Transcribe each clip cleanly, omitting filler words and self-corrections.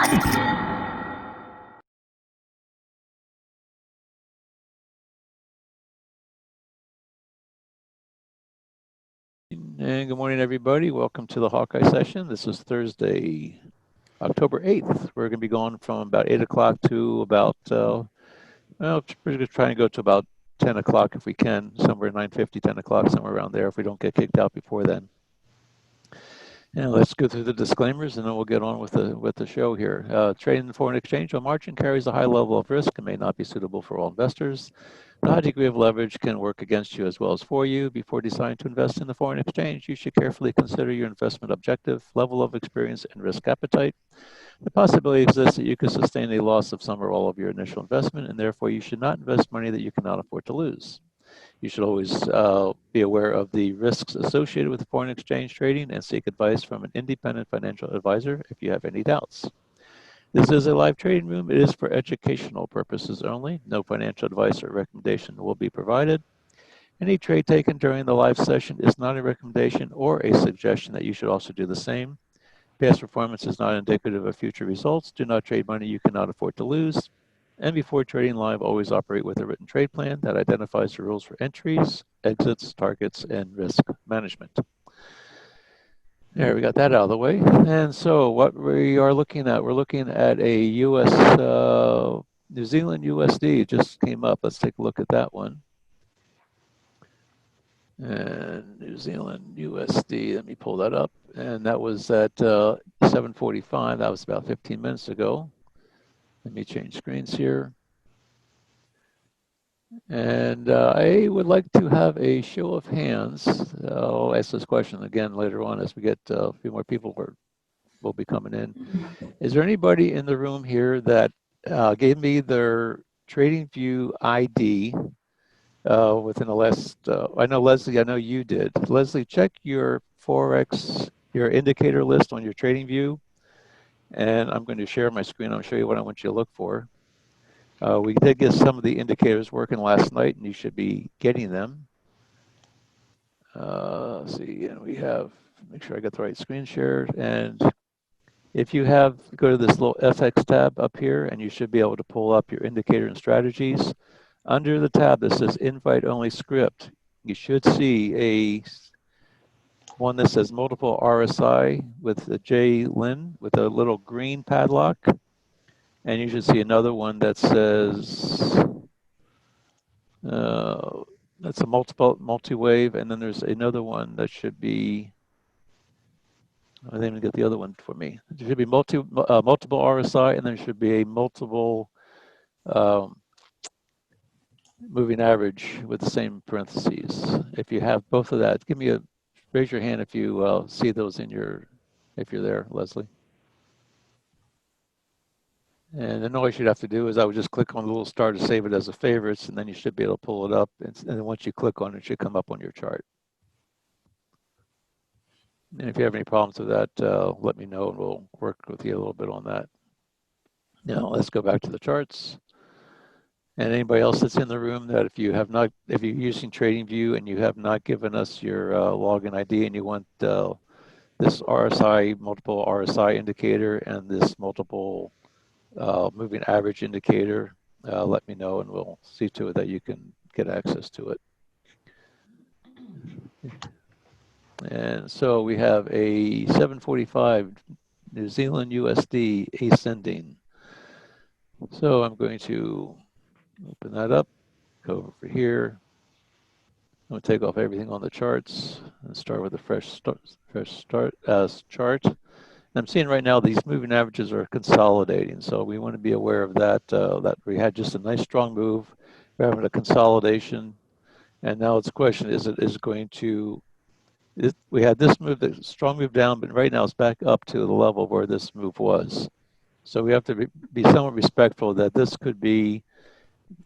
And good morning, everybody. Welcome to the Hawkeye session. This is Thursday, October 8th. We're going to be going from about 8 o'clock to about, well, we're going to try and go to about 10 o'clock if we can, somewhere 9:50, 10 o'clock, somewhere around there if we don't get kicked out before then. And let's go through the disclaimers and then we'll get on with the show here. Trading in foreign exchange on margin carries a high level of risk and may not be suitable for all investors. The high degree of leverage can work against you as well as for you. Before deciding to invest in the foreign exchange, you should carefully consider your investment objective, level of experience, and risk appetite. The possibility exists that you could sustain a loss of some or all of your initial investment, and therefore you should not invest money that you cannot afford to lose. You should always be aware of the risks associated with foreign exchange trading and seek advice from an independent financial advisor if you have any doubts. This is a live trading room. It is for educational purposes only. No financial advice or recommendation will be provided. Any trade taken during the live session is not a recommendation or a suggestion that you should also do the same. Past performance is not indicative of future results. Do not trade money you cannot afford to lose. And before trading live, always operate with a written trade plan that identifies the rules for entries, exits, targets, and risk management. There, we got that out of the way. And so what we are looking at, we're looking at a US, New Zealand USD. It just came up. Let's take a look at that one. And New Zealand USD, let me pull that up. And that was at 7:45. That was about 15 minutes ago. Let me change screens here. And I would like to have a show of hands. I'll ask this question again later on as we get a few more people will be coming in. Is there anybody in the room here that gave me their TradingView ID within the last, I know Leslie, I know you did. Leslie, check your Forex, your indicator list on your TradingView. And I'm going to share my screen. I'll show you what I want you to look for. We did get some of the indicators working last night, and you should be getting them. Let's see, and we have, make sure I got the right screen share. And if you have, go to this little FX tab up here, and you should be able to pull up your indicator and strategies. Under the tab that says invite only script, you should see one that says multiple RSI with the J Lin with a little green padlock. And you should see another one that says, that's a multi-wave, and then there's another one that should be, I didn't even get the other one for me. There should be multiple RSI, and there should be a multiple moving average with the same parentheses. If you have both of that, raise your hand if you see those in if you're there, Leslie. And then all you should have to do is I would just click on the little star to save it as a favorites, and then you should be able to pull it up. And then once you click on it, it should come up on your chart. And if you have any problems with that, let me know and we'll work with you a little bit on that. Now let's go back to the charts. And anybody else that's in the room that if you're using TradingView and you have not given us your login ID and you want this multiple RSI indicator and this multiple moving average indicator, let me know and we'll see to it that you can get access to it. And so we have a 745 New Zealand USD ascending. So I'm going to open that up, go over here. I'm going to take off everything on the charts and start with a fresh chart. I'm seeing right now these moving averages are consolidating, so we want to be aware of that. That we had just a nice strong move. We're having a consolidation, and now it's a question: we had this move, the strong move down, but right now it's back up to the level where this move was. So we have to be somewhat respectful that this could be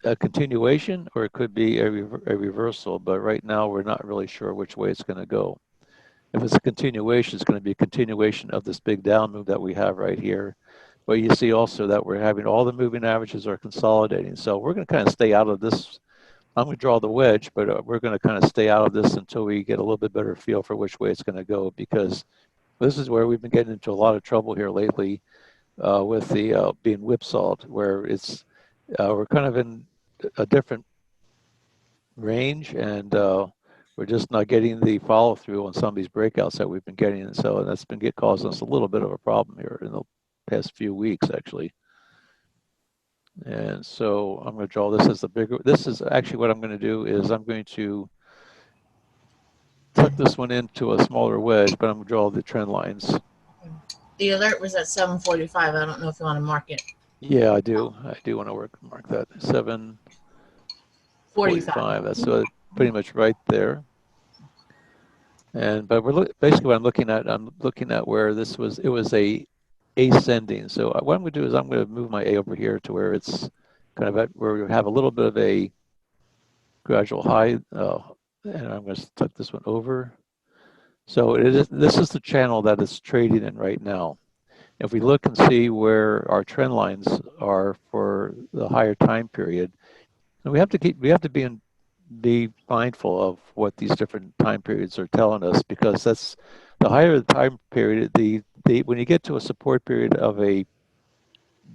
a continuation or it could be a reversal. But right now we're not really sure which way it's going to go. If it's a continuation, it's going to be a continuation of this big down move that we have right here. But you see also that we're having all the moving averages are consolidating. So we're going to kind of stay out of this. I'm going to draw the wedge, but we're going to kind of stay out of this until we get a little bit better feel for which way it's going to go, because this is where we've been getting into a lot of trouble here lately. with the being whipsawed, where it's we're kind of in a different range, and we're just not getting the follow through on some of these breakouts that we've been getting, and so that's been causing us a little bit of a problem here in the past few weeks, actually. And so I'm going to draw this as the bigger. This is actually what I'm going to do is I'm going to tuck this one into a smaller wedge, but I'm going to draw the trend lines. The alert was at 7:45. I don't know if you want to mark it. Yeah, I do. I do want to mark that 7:45. That's pretty much right there. And but basically what I'm looking at where this was. It was a ascending. So what I'm going to do is I'm going to move my A over here to where it's kind of at where we have a little bit of a gradual high, and I'm going to tuck this one over. So this is the channel that it's trading in right now. If we look and see where our trend lines are for the higher time period, and we have to be mindful of what these different time periods are telling us, because that's the higher the time period, the when you get to a support period of a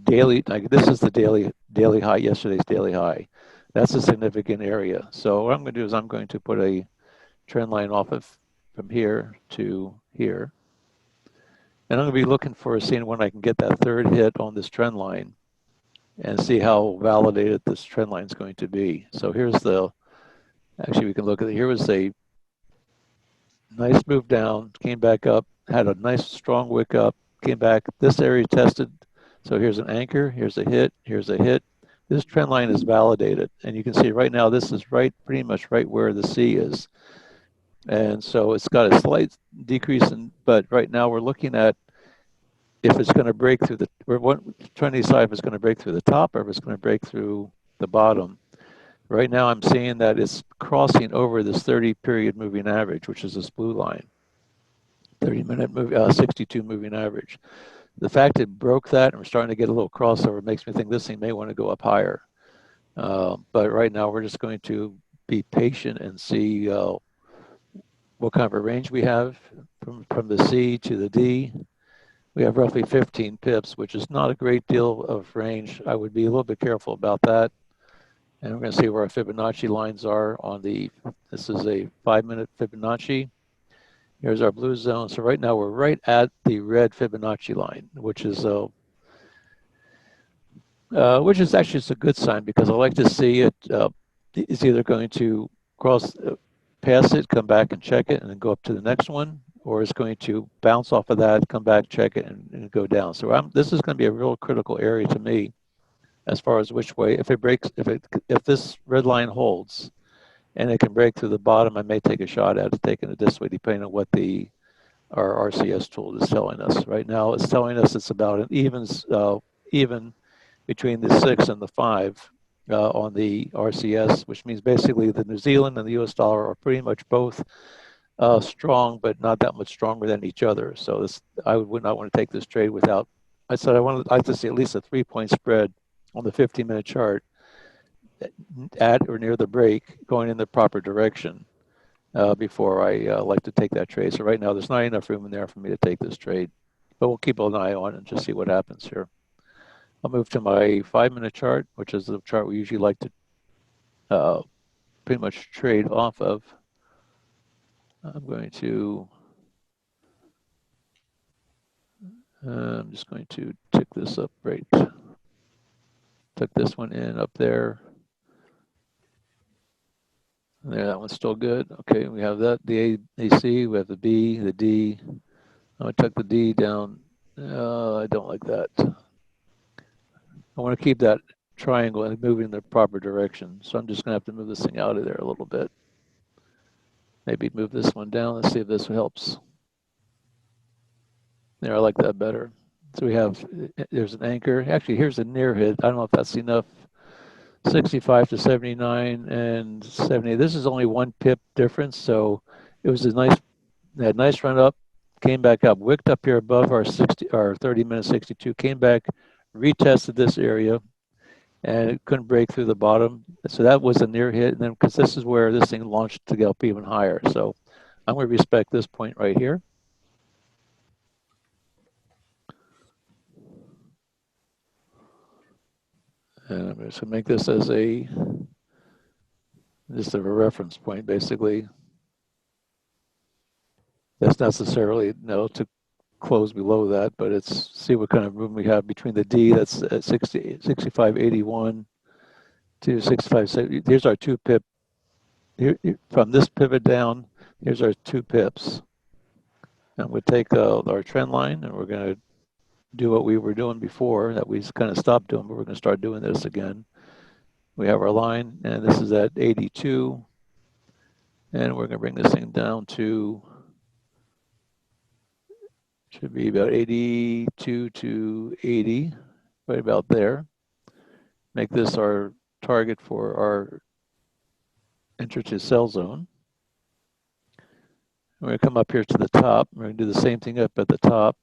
daily, like this is the daily high, yesterday's daily high. That's a significant area. So what I'm going to do is I'm going to put a trend line off of from here to here. And I'm going to be looking for seeing when I can get that third hit on this trend line and see how validated this trend line is going to be. So actually we can look at it. Here was a nice move down, came back up, had a nice strong wick up, came back. This area tested. So here's an anchor, here's a hit, here's a hit. This trend line is validated. And you can see right now, this is pretty much right where the C is. And so it's got a slight decrease but right now we're looking at if it's going to break through we're trying to decide if it's going to break through the top or if it's going to break through the bottom. Right now I'm seeing that it's crossing over this 30-period moving average, which is this blue line, 30-minute 62 moving average. The fact it broke that and we're starting to get a little crossover makes me think this thing may want to go up higher. But right now we're just going to be patient and see what kind of a range we have from the C to the D. We have roughly 15 pips, which is not a great deal of range. I would be a little bit careful about that. And we're going to see where our Fibonacci lines are on this is a 5-minute Fibonacci. Here's our blue zone. So right now we're right at the red Fibonacci line, which is actually a good sign, because I like to see it. It's either going to cross past it, come back and check it, and then go up to the next one, or it's going to bounce off of that, come back, check it, and go down. So this is going to be a real critical area to me as far as which way. If it breaks, if this red line holds, and it can break through the bottom, I may take a shot at it, taking it this way, depending on what our RCS tool is telling us. Right now, it's telling us it's about an even between the 6 and the 5 on the RCS, which means basically the New Zealand and the US dollar are pretty much both strong, but not that much stronger than each other. So I would not want to take this trade without. I'd like to see at least a 3-point spread on the 15-minute chart at or near the break, going in the proper direction before I like to take that trade. So right now, there's not enough room in there for me to take this trade, but we'll keep an eye on it and just see what happens here. I'll move to my 5-minute chart, which is the chart we usually like to pretty much trade off of. I'm just going to tick this up right. Tuck this one in up there. There, that one's still good. Okay, we have that, the AC, we have the B, the D. I'm gonna tuck the D down. I don't like that. I want to keep that triangle and moving in the proper direction. So I'm just gonna have to move this thing out of there a little bit. Maybe move this one down. Let's see if this helps. There, I like that better. So there's an anchor. Actually, here's a near hit. I don't know if that's enough. 65 to 79 and 70. This is only 1 pip difference. So it was a nice run up, came back up, wicked up here above our 30-minute 62, came back, retested this area, and it couldn't break through the bottom. So that was a near hit. And then, because this is where this thing launched to go up even higher. So I'm going to respect this point right here. And I'm just going to make this as just a reference point, basically. That's necessarily to close below that, but it's see what kind of room we have between the D, that's at 65.81 to 65. Here's our 2 pip. Here, from this pivot down, here's our 2 pips. And we take our trend line, and we're going to do what we were doing before that we kind of stopped doing, but we're going to start doing this again. We have our line, and this is at 82. And we're going to bring this thing down to, should be about 82 to 80, right about there. Make this our target for our enter to sell zone. We're going to come up here to the top. We're going to do the same thing up at the top.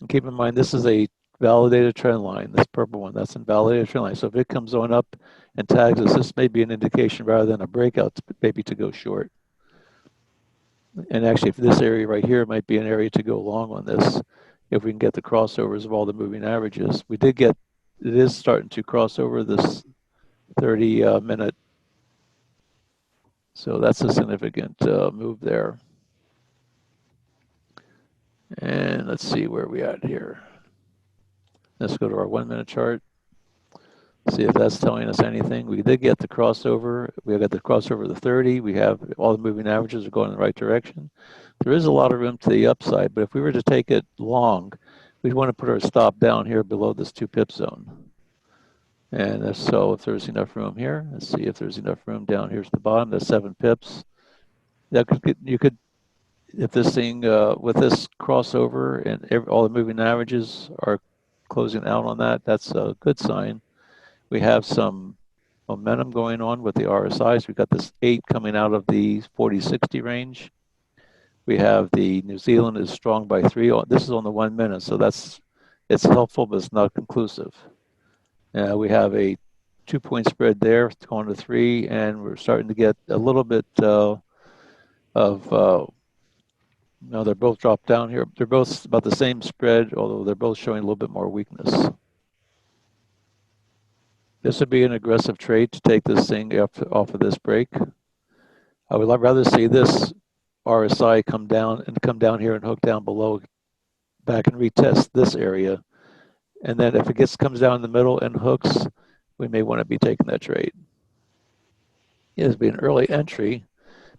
And keep in mind, this is a validated trend line, this purple one, that's a validated trend line. So if it comes on up and tags us, this may be an indication rather than a breakout, maybe to go short. And actually, if this area right here might be an area to go long on this, if we can get the crossovers of all the moving averages. We did get, it is starting to cross over this 30-minute. So that's a significant move there. And let's see where we at here. Let's go to our 1-minute chart. See if that's telling us anything. We did get the crossover. We got the crossover of the 30. We have all the moving averages are going in the right direction. There is a lot of room to the upside, but if we were to take it long, we'd want to put our stop down here below this 2-pip zone. And if so, if there's enough room here, let's see if there's enough room down here at the bottom. That's 7 pips. That you could, if this thing with this crossover and all the moving averages are closing out on that, that's a good sign. We have some momentum going on with the RSIs. We've got this 8 coming out of the 40-60 range. We have the New Zealand is strong by 3. This is on the 1 minute, so it's helpful, but it's not conclusive. We have a 2-point spread there going to 3, and we're starting to get a little bit of no, they're both dropped down here. They're both about the same spread, although they're both showing a little bit more weakness. This would be an aggressive trade to take this thing off of this break. I would rather see this RSI come down here and hook down below, back and retest this area. And then if it comes down in the middle and hooks, we may want to be taking that trade. It has been an early entry,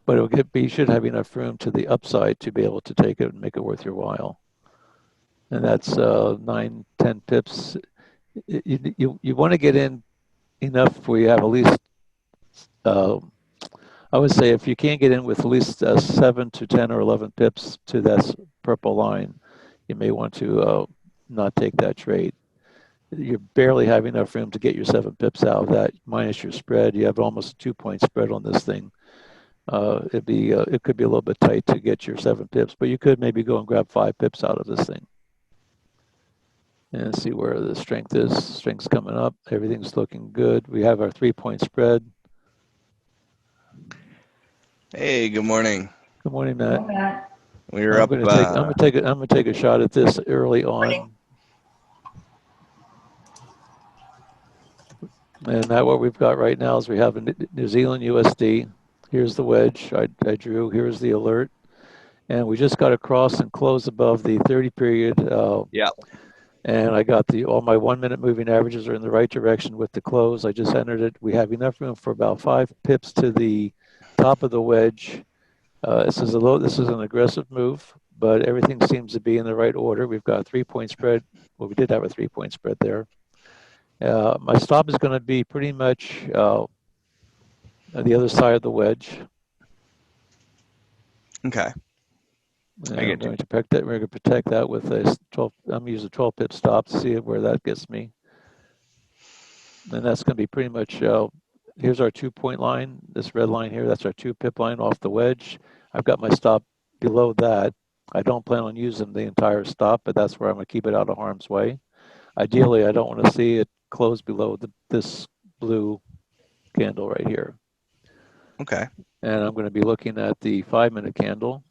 but you should have enough room to the upside to be able to take it and make it worth your while. And that's 9, 10 pips. You want to get in enough where you have at least, I would say if you can't get in with at least 7 to 10 or 11 pips to that purple line, you may want to not take that trade. You barely have enough room to get your 7 pips out of that, minus your spread. You have almost a 2-point spread on this thing. It could be a little bit tight to get your 7 pips, but you could maybe go and grab 5 pips out of this thing. And see where the strength is. Strength's coming up. Everything's looking good. We have our 3-point spread. Hey, good morning. Good morning, Matt. Hi, Matt. We're I'm gonna take a shot at this early on. Morning. And Matt, what we've got right now is we have a New Zealand USD. Here's the wedge I drew. Here's the alert. And we just got across and close above the 30 period. Yeah. And I got all my 1-minute moving averages are in the right direction with the close. I just entered it. We have enough room for about 5 pips to the top of the wedge. This is an aggressive move, but everything seems to be in the right order. We've got a 3-point spread. Well, we did have a 3-point spread there. My stop is going to be pretty much on the other side of the wedge. Okay. I'm going to protect that. We're going to protect that with a 12. I'm going to use a 12 pip stop to see where that gets me. And that's going to be pretty much. Here's our 2-point line. This red line here. That's our 2 pip line off the wedge. I've got my stop below that. I don't plan on using the entire stop, but that's where I'm going to keep it out of harm's way. Ideally, I don't want to see it close below this blue candle right here. Okay. And I'm going to be looking at the 5-minute candle,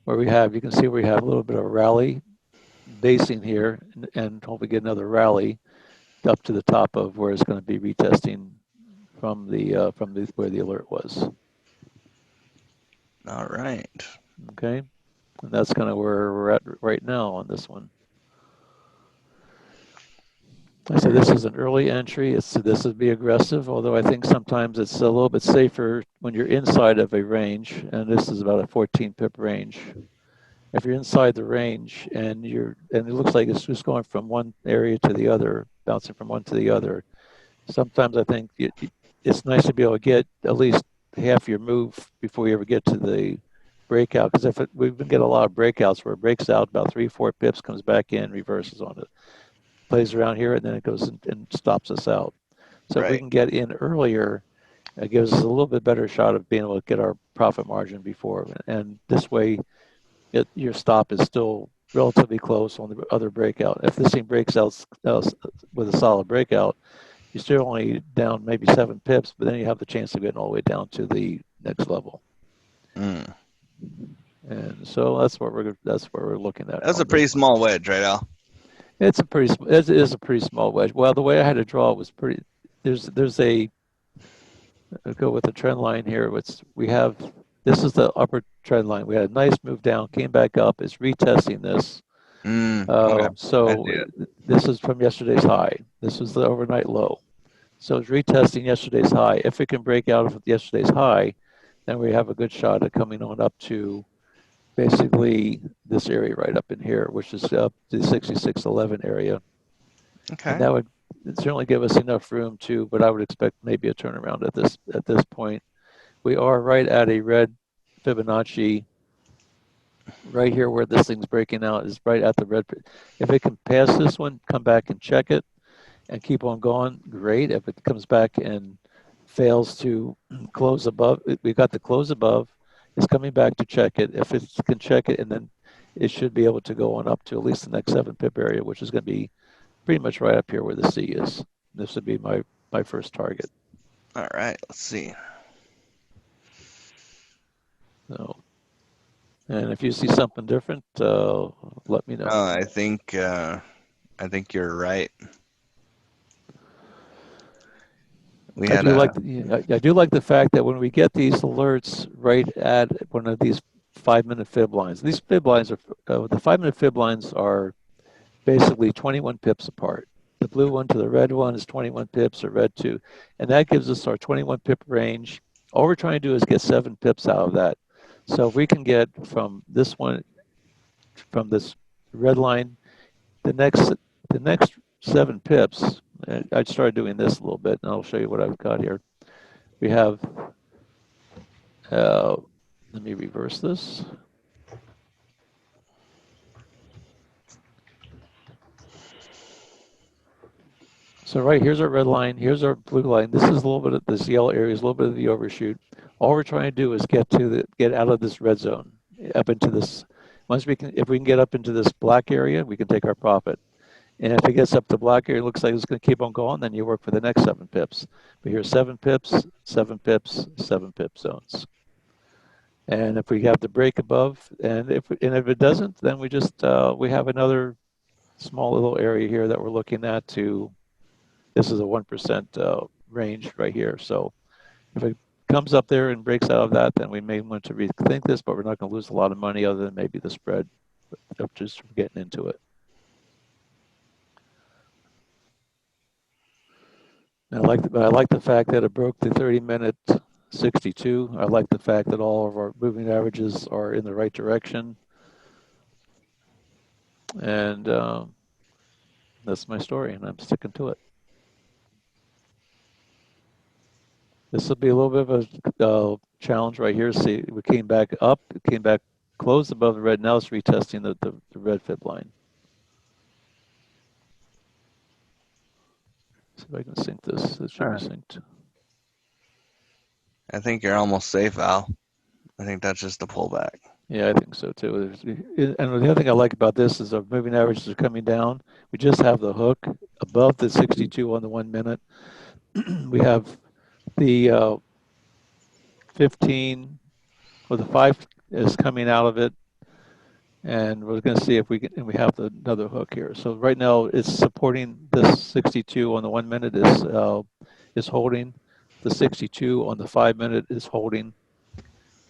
where you can see we have a little bit of rally basing here, and hopefully get another rally. up to the top of where it's going to be retesting from the where the alert was. All right. Okay, and that's kind of where we're at right now on this one. I said this is an early entry. This would be aggressive, although I think sometimes it's a little bit safer when you're inside of a range, and this is about a 14 pip range. If you're inside the range and it looks like it's just going from one area to the other, bouncing from one to the other, sometimes I think it's nice to be able to get at least half your move before you ever get to the breakout. Because we've been getting a lot of breakouts where it breaks out about 3-4 pips, comes back in, reverses on it, plays around here, and then it goes and stops us out. So if we Right. can get in earlier, it gives us a little bit better shot of being able to get our profit margin before. And this way, your stop is still relatively close on the other breakout. If this thing breaks out with a solid breakout, you're still only down maybe 7 pips, but then you have the chance of getting all the way down to the next level. Mm. And so that's what we're looking at. That's a pretty small wedge, right, Al? It is a pretty small wedge. Well, the way I had to draw it was pretty. There's a I'll go with the trend line here. This is the upper trend line. We had a nice move down, came back up. It's retesting this. Okay. So this is from yesterday's high. This was the overnight low. So it's retesting yesterday's high. If it can break out of yesterday's high, then we have a good shot at coming on up to basically this area right up in here, which is up to the 6611 area. Okay. And that would certainly give us enough room to, but I would expect maybe a turnaround at this point. We are right at a red Fibonacci. Right here where this thing's breaking out is right at the red. If it can pass this one, come back and check it and keep on going, great. If it comes back and fails to close above, we got the close above. It's coming back to check it. If it can check it, and then it should be able to go on up to at least the next 7 pip area, which is going to be pretty much right up here where the C is. This would be my first target. All right. Let's see. So, and if you see something different, let me know. I think you're right. I do like the fact that when we get these alerts right at one of these 5-minute fib lines, these fib lines are the 5-minute fib lines are basically 21 pips apart. The blue one to the red one is 21 pips, or red 2, and that gives us our 21 pip range. All we're trying to do is get 7 pips out of that. So if we can get from this red line, the next 7 pips. I started doing this a little bit, and I'll show you what I've got here. We have, let me reverse this. So right here's our red line, here's our blue line. This is a little bit of this yellow area, is a little bit of the overshoot. All we're trying to do is get out of this red zone, up into this. If we can get up into this black area, we can take our profit. And if it gets up to black area, it looks like it's going to keep on going, then you work for the next 7 pips. But here's 7 pips, 7 pips, 7 pip zones. And if we have the break above, and if it doesn't, then we just we have another small little area here that we're looking at to. This is a 1% range right here. So if it comes up there and breaks out of that, then we may want to rethink this, but we're not going to lose a lot of money other than maybe the spread of just getting into it. I like the fact that it broke the 30-minute 62. I like the fact that all of our moving averages are in the right direction. And that's my story, and I'm sticking to it. This will be a little bit of a challenge right here. See, we came back up, it came back closed above the red. Now it's retesting the red fib line. See if I can sync this. It should be synced. I think you're almost safe, Al. I think that's just a pullback. Yeah, I think so too. And the other thing I like about this is our moving averages are coming down. We just have the hook above the 62 on the 1 minute. We have the 15, or the 5 is coming out of it. And we're going to see if we can, and we have another hook here. So right now it's supporting this 62 on the 1 minute is holding. The 62 on the 5 minute is holding.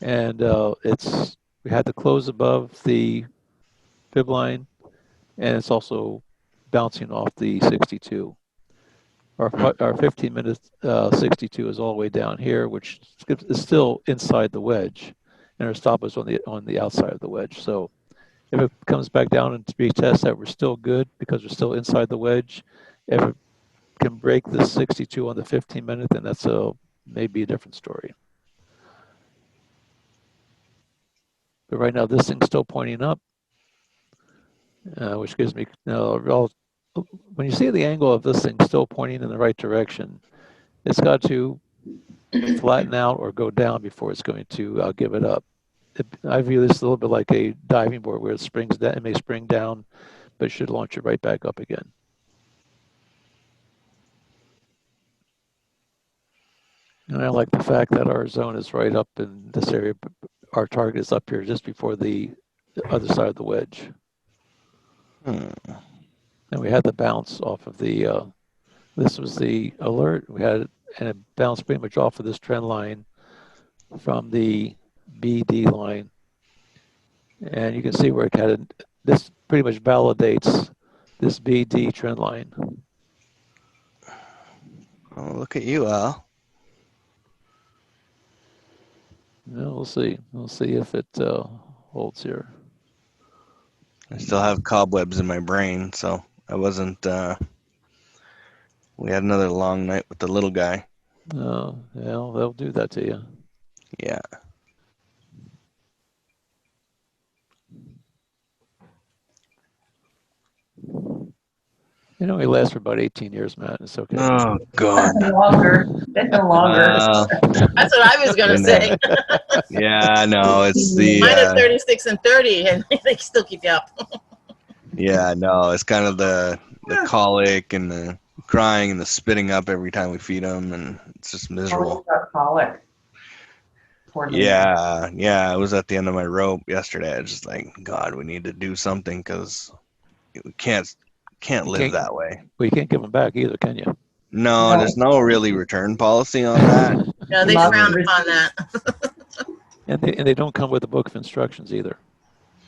And we had to close above the fib line, and it's also bouncing off the 62. Our 15 minutes 62 is all the way down here, which is still inside the wedge, and our stop is on the outside of the wedge. So if it comes back down and retest that, we're still good because we're still inside the wedge. If it can break the 62 on the 15 minute, then that's maybe a different story. But right now, this thing's still pointing up, which gives me, when you see the angle of this thing still pointing in the right direction, it's got to flatten out or go down before it's going to give it up. I view this a little bit like a diving board where it may spring down, but it should launch it right back up again. And I like the fact that our zone is right up in this area. Our target is up here just before the other side of the wedge. And we had the bounce off of this was the alert. We had it, and it bounced pretty much off of this trend line from the BD line. And you can see where it had this pretty much validates this BD trend line. Oh, look at you, Al. We'll see. We'll see if it holds here. I still have cobwebs in my brain, so I wasn't. We had another long night with the little guy. Oh, yeah, they'll do that to you. Yeah. You know, he lasts for about 18 years, Matt. It's okay. Oh God. Longer. Longer. That's what I was going to say. Yeah, no, it's the. Mine is 36 and 30, and they still keep you up. Yeah, no, it's kind of the colic and the crying and the spitting up every time we feed them, and it's just miserable. Colic. Yeah, it was at the end of my rope yesterday. I was just like, God, we need to do something because we can't live that way. Well, you can't give them back either, can you? No, there's no really return policy on that. No, they frown upon that. And they don't come with a book of instructions either.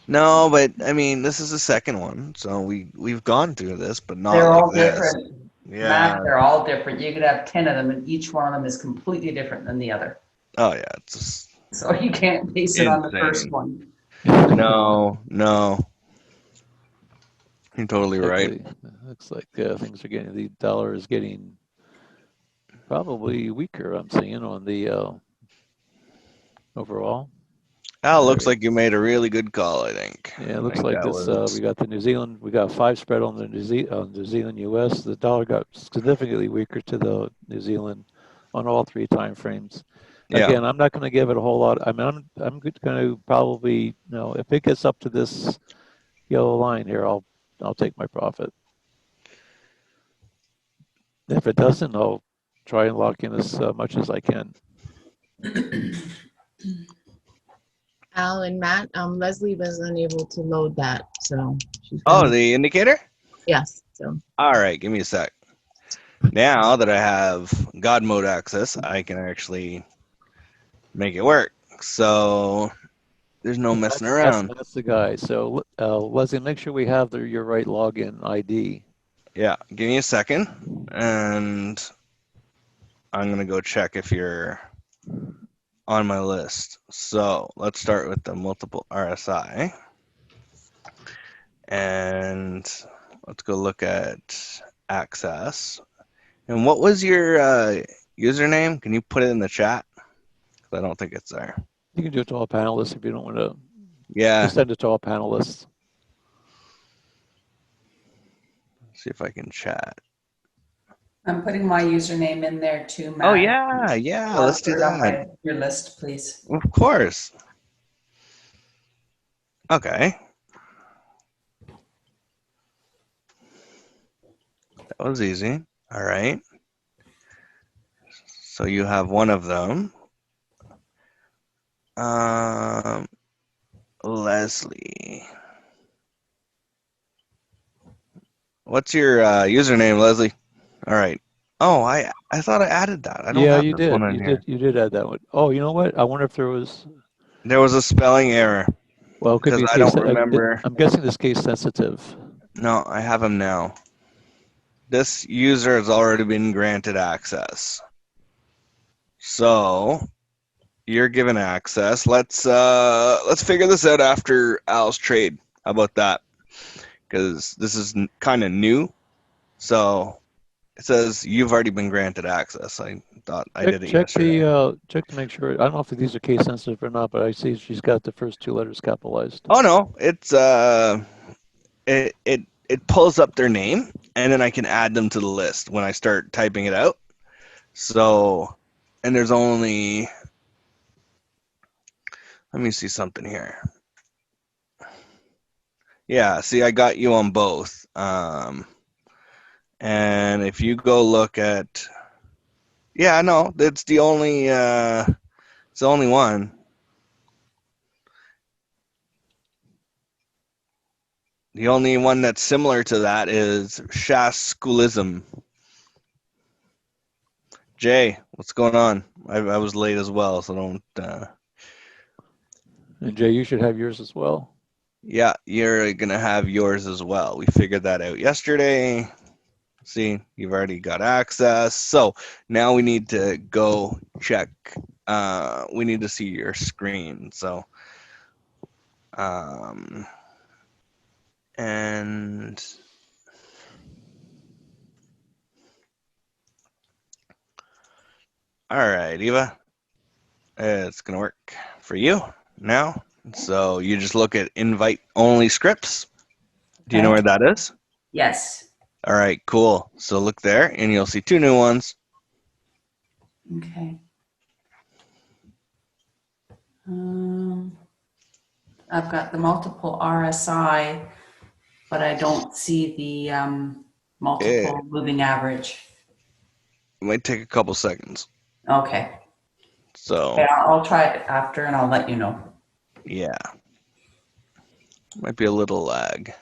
No, but I mean, this is the second one, so we've gone through this, but not They're like all this. different. Yeah, Matt, they're all different. You could have 10 of them, and each one of them is completely different than the other. Oh yeah, it's just So you can't base it on the first insane. one. No, you're totally right. Looks like things are getting, the dollar is getting probably weaker, I'm seeing on the overall. Looks like you made a really good call, I think. Yeah, it looks like this. We got the New Zealand. We got 5 spread on the New Zealand US. The dollar got significantly weaker to the New Zealand on all 3 time frames. Yeah. Again, I'm not going to give it a whole lot. I mean, I'm going to probably, if it gets up to this yellow line here, I'll take my profit. If it doesn't, I'll try and lock in as much as I can. Al and Matt, Leslie was unable to load that, so she's The indicator? yes. So All right, give me a sec. Now that I have God mode access, I can actually make it work. So there's no messing around. That's the guy. So Leslie, make sure we have your right login ID. Yeah, give me a second, and I'm gonna go check if you're on my list. So let's start with the multiple RSI, and let's go look at access. And what was your username? Can you put it in the chat? Because I don't think it's there. You can do it to all panelists if you don't want to. Yeah. Just send it to all panelists. See if I can chat. I'm putting my username in there too, Matt. Oh yeah. Let's do that. Your list, please. Of course. Okay. That was easy. All right. So you have one of them. Leslie. What's your username, Leslie? All right. Oh, I thought I added that. I don't Yeah, have you this one did. in here. You did add that one. Oh, you know what? I wonder if there was. There was a spelling error Well, it could because be a I case. don't remember. I'm guessing this case sensitive. No, I have him now. This user has already been granted access. So you're given access. Let's figure this out after Al's trade. How about that? Because this is kind of new. So it says you've already been granted access. I thought I did it yesterday. Check to make sure. I don't know if these are case sensitive or not, but I see she's got the first two letters capitalized. Oh no, it's it pulls up their name and then I can add them to the list when I start typing it out. So, and there's only, let me see something here. Yeah, see, I got you on both. And if you go look at, yeah, no, it's the only one. The only one that's similar to that is Schoolism. Jay, what's going on? I was late as well, so don't. And Jay, you should have yours as well. Yeah, you're gonna have yours as well. We figured that out yesterday. See, you've already got access. So now we need to go check. We need to see your screen. So, and all right, Eva, it's gonna work for you now. So you just look at invite only scripts. Do you know where that is? Yes. All right, cool. So look there, and you'll see two new ones. Okay. I've got the multiple RSI, but I don't see the multiple moving average. It might take a couple seconds. Okay. So Okay, I'll try it after and I'll let you know. yeah, might be a little lag.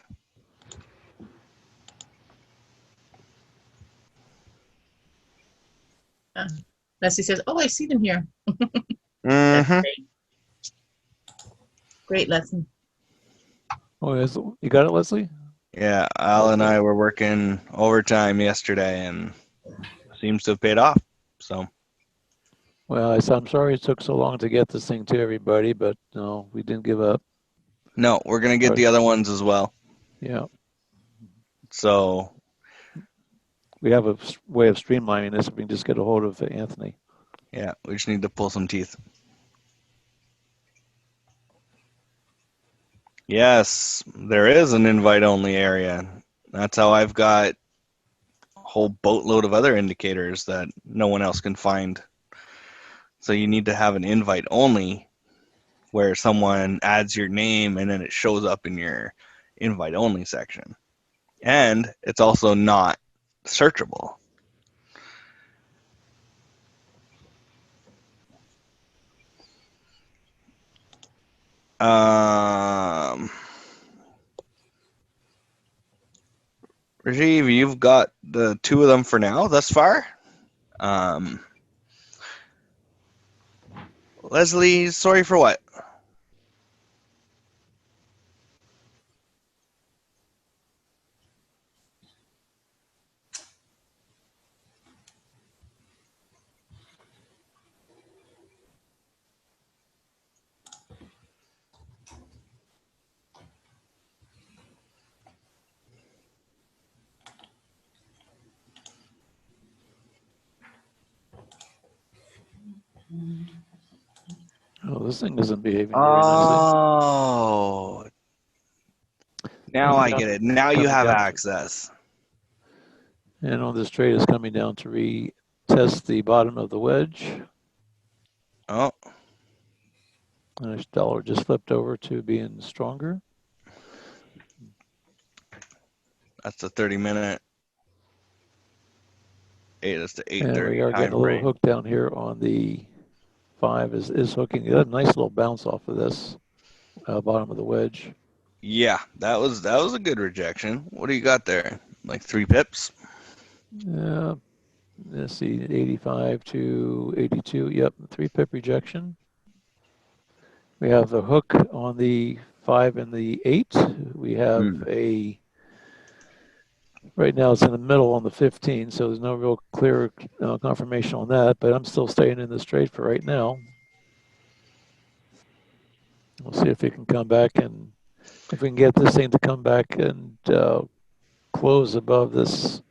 Leslie says, "Oh, I see them here." Mm-hmm. That's great. Great lesson. Oh, you got it, Leslie? Yeah, Al and I were working overtime yesterday, and seems to have paid off. So Well, I'm sorry it took so long to get this thing to everybody, but no, we didn't give up. no, we're gonna get the other ones as well. Yeah, So we have a way of streamlining this if we can just get a hold of Anthony. yeah, we just need to pull some teeth. Yes, there is an invite-only area. That's how I've got a whole boatload of other indicators that no one else can find. So you need to have an invite-only where someone adds your name and then it shows up in your invite-only section. And it's also not searchable. Rajiv, you've got the two of them for now thus far. Leslie, sorry for what? Oh, this thing isn't behaving very nicely. Oh, now I get it. Now you have access. And on this trade, it's coming down to retest the bottom of the wedge. Oh, And the dollar just flipped over to being stronger. that's the 30-minute. That's the 8:30 And we are getting a time little frame. hook down here on the 5 is hooking. You got a nice little bounce off of this bottom of the wedge. Yeah, that was a good rejection. What do you got there? Like 3 pips. Let's see, 85 to 82. Yep, 3-pip rejection. We have the hook on the 5 and the 8. We have right now it's in the middle on the 15, so there's no real clear confirmation on that, but I'm still staying in the straight for right now. We'll see if we can come back, and if we can get this thing to come back and close above this.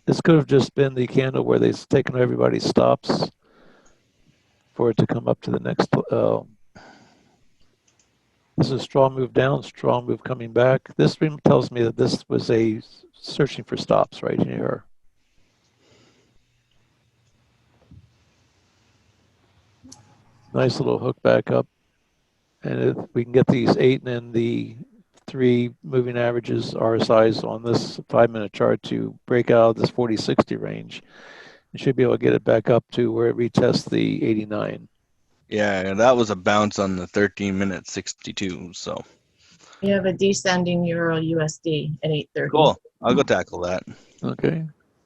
This could have just been the candle where they've taken everybody's stops for it to come up to the next. This is a strong move down, strong move coming back. This tells me that this was a searching for stops right here. Nice little hook back up. And if we can get these 8 and the 3 moving averages, RSIs on this 5-minute chart to break out of this 40-60 range, you should be able to get it back up to where it retests the 89. Yeah, that was a bounce on the 13-minute 62. So We have a descending Euro USD at 8:30. cool. I'll go tackle that. Okay.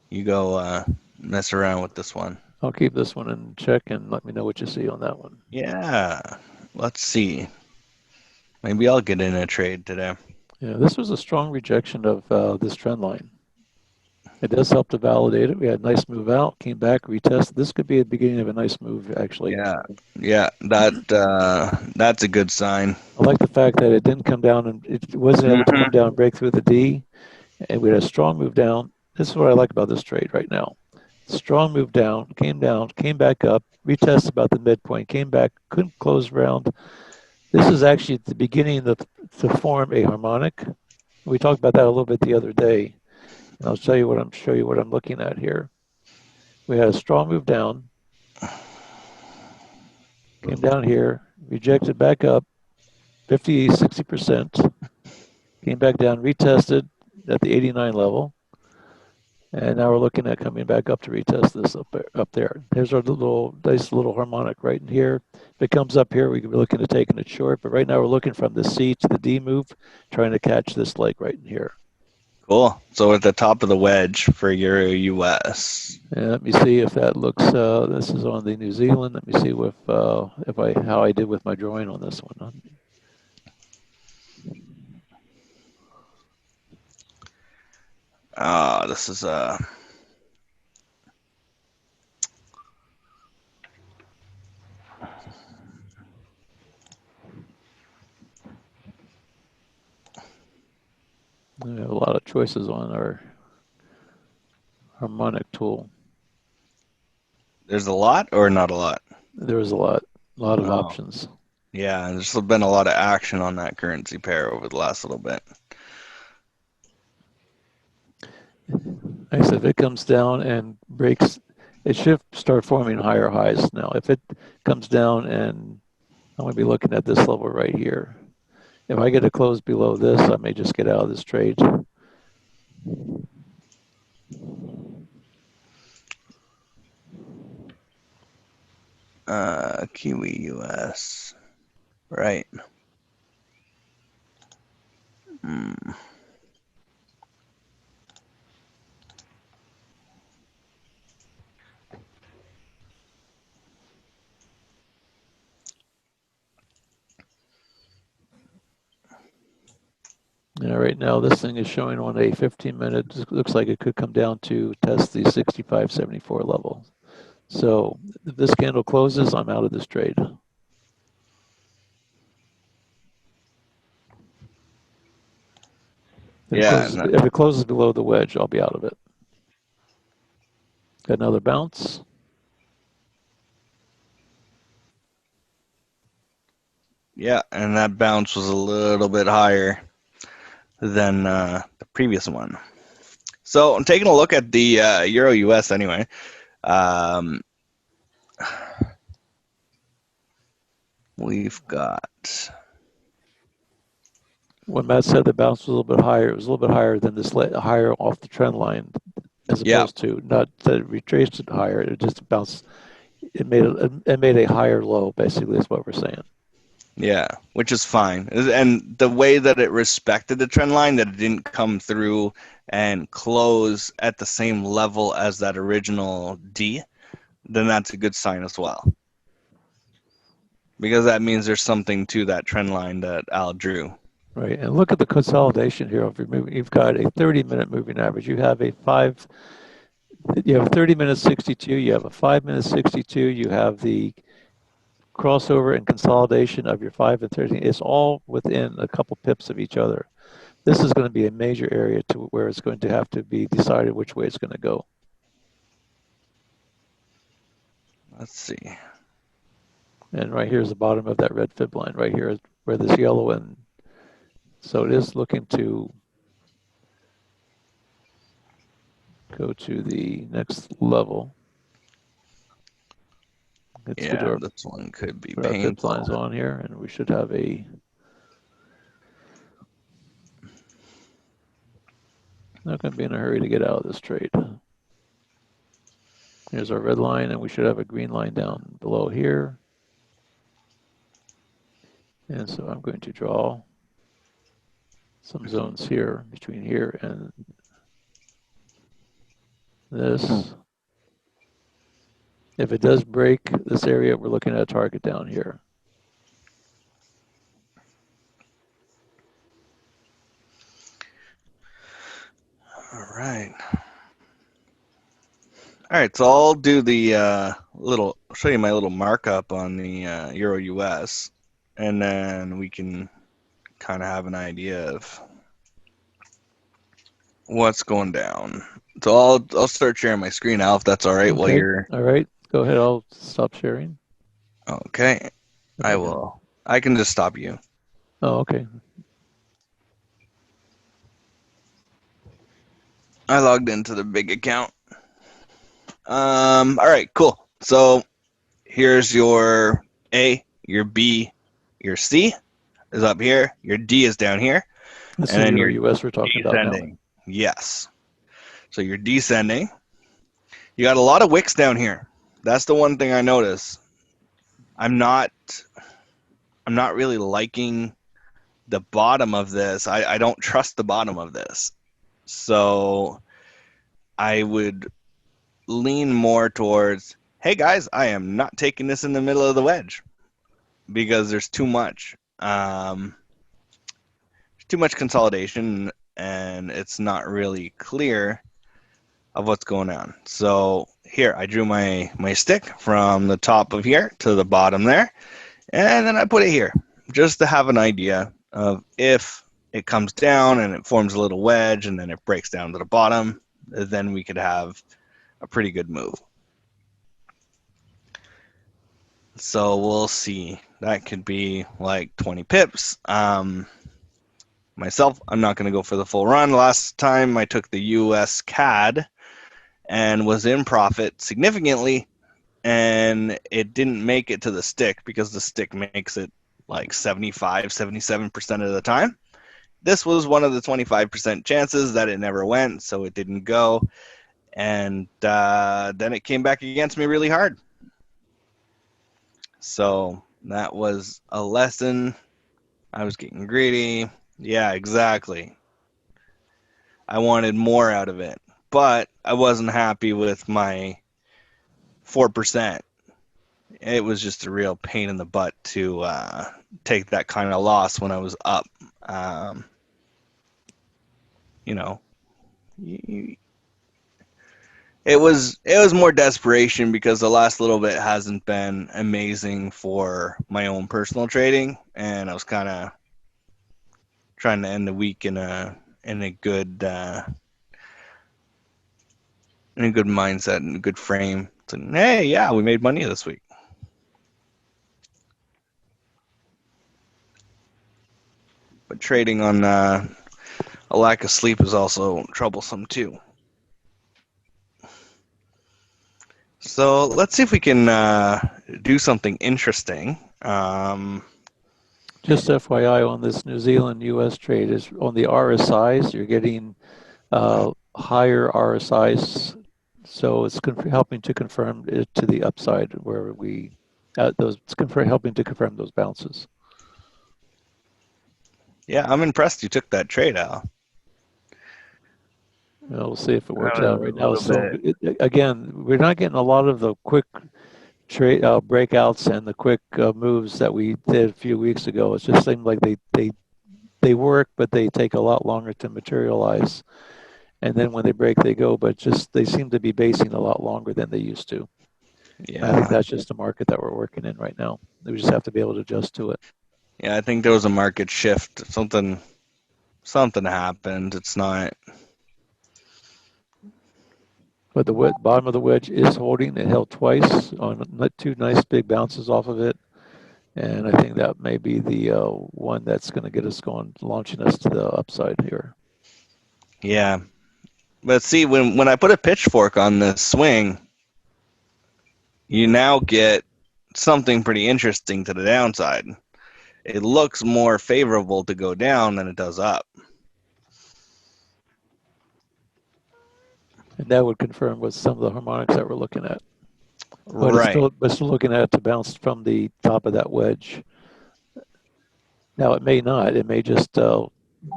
You go mess around with this one. I'll keep this one in check and let me know what you see on that one. Yeah. Let's see. Maybe I'll get in a trade today. Yeah, this was a strong rejection of this trend line. It does help to validate it. We had a nice move out, came back, retested. This could be the beginning of a nice move, actually. Yeah. That's a good sign. I like the fact that it didn't come down and it wasn't able to come down and break through the D. And we had a strong move down. This is what I like about this trade right now. Strong move down, came back up, retested about the midpoint, came back, couldn't close around. This is actually the beginning to form a harmonic. We talked about that a little bit the other day. And I'll show you what I'm looking at here. We had a strong move down, came down here, rejected back up, 50, 60%, came back down, retested at the 89 level. And now we're looking at coming back up to retest this up there. Here's our nice little harmonic right in here. If it comes up here, we could be looking at taking it short. But right now we're looking from the C to the D move, trying to catch this leg right in here. Cool. So at the top of the wedge for Euro US. And let me see if that looks. This is on the New Zealand. Let me see how I did with my drawing on this one. This is We have a lot of choices on our harmonic tool. There's a lot or not a lot? There was a lot of options. Yeah, there's been a lot of action on that currency pair over the last little bit. Like I said, if it comes down and breaks, it should start forming higher highs now. If it comes down and I'm going to be looking at this level right here. If I get a close below this, I may just get out of this trade. Kiwi US. Right. Yeah, right now this thing is showing on a 15-minute. It looks like it could come down to test the 65.74 level. So if this candle closes, I'm out of this trade. If it closes below the wedge, I'll be out of it. Got another bounce. Yeah, and that bounce was a little bit higher than the previous one. So I'm taking a look at the Euro US anyway. We've got... When Matt said the bounce was a little bit higher, it was a little bit higher than this, higher off the trend line, as opposed to not that it retraced it higher. It just bounced. It made a higher low. Basically, is what we're saying. Yeah, which is fine. And the way that it respected the trend line, that it didn't come through and close at the same level as that original D, then that's a good sign as well. Because that means there's something to that trend line that Al drew. Right, and look at the consolidation here. If you've got a 30-minute moving average, you have a 30-minute 62, you have a 5-minute 62, you have the crossover and consolidation of your 5 and 13. It's all within a couple pips of each other. This is going to be a major area to where it's going to have to be decided which way it's going to go. Let's see. And right here is the bottom of that red fib line. Right here is where this yellow and so it is looking to go to the next level. Let's get our, This one could be put our fib painful. lines on here, and we should have a. Not going to be in a hurry to get out of this trade. Here's our red line, and we should have a green line down below here. And so I'm going to draw some zones here between here and this. If it does break this area, we're looking at a target down here. All right. All right, so I'll do the show you my little markup on the Euro US, and then we can kind of have an idea of what's going down. So I'll start sharing my screen now, if that's all right. Okay. While you're all right. Go ahead. I'll stop sharing. okay. I will. I can just stop you. Oh, okay. I logged into the big account. All right, cool. So here's your A, your B, your C is up here. Your D is down here. This And is then your you're US we're talking about now. descending. Yes. So you're descending. You got a lot of wicks down here. That's the one thing I notice. I'm not really liking the bottom of this. I don't trust the bottom of this. So I would lean more towards, hey guys, I am not taking this in the middle of the wedge because there's too much. Too much consolidation, and it's not really clear of what's going on. So here, I drew my stick from the top of here to the bottom there, and then I put it here just to have an idea of if it comes down and it forms a little wedge and then it breaks down to the bottom, then we could have a pretty good move. So we'll see. That could be like 20 pips. Myself, I'm not going to go for the full run. Last time I took the US CAD and was in profit significantly, and it didn't make it to the stick because the stick makes it like 75, 77% of the time. This was one of the 25% chances that it never went, so it didn't go. And then it came back against me really hard. So that was a lesson. I was getting greedy. Yeah, exactly. I wanted more out of it, but I wasn't happy with my 4%. It was just a real pain in the butt to take that kind of loss when I was up. It was more desperation because the last little bit hasn't been amazing for my own personal trading, and I was kind of trying to end the week in a good mindset and a good frame. So, hey, yeah, we made money this week. But trading on a lack of sleep is also troublesome too. So let's see if we can do something interesting. Just FYI on this New Zealand US trade is on the RSIs, you're getting higher RSIs. So it's helping to confirm it to the upside where it's helping to confirm those bounces. Yeah, I'm impressed you took that trade, Al. We'll see if it works That was out right a now. little So bit. again, we're not getting a lot of the quick trade breakouts and the quick moves that we did a few weeks ago. It just seemed like they work, but they take a lot longer to materialize. And then when they break, they go. But just they seem to be basing a lot longer than they used to. I think Yeah. that's just the market that we're working in right now. We just have to be able to adjust to it. Yeah, I think there was a market shift. Something happened. It's not. But the bottom of the wedge is holding. It held twice on two nice big bounces off of it. And I think that may be the one that's going to get us going, launching us to the upside here. Yeah. But see, when I put a pitchfork on this swing, you now get something pretty interesting to the downside. It looks more favorable to go down than it does up. And that would confirm with some of the harmonics that we're looking at. But Right. we're still looking at it to bounce from the top of that wedge. Now it may not. It may just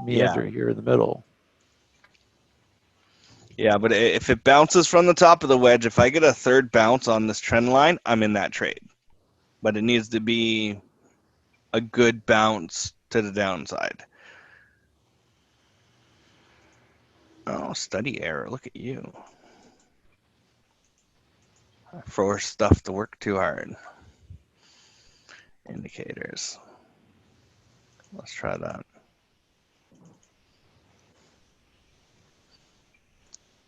meander here in the middle. Yeah, but if it bounces from the top of the wedge, if I get a third bounce on this trend line, I'm in that trade. But it needs to be a good bounce to the downside. Oh, study error. Look at you. Force stuff to work too hard. Indicators. Let's try that.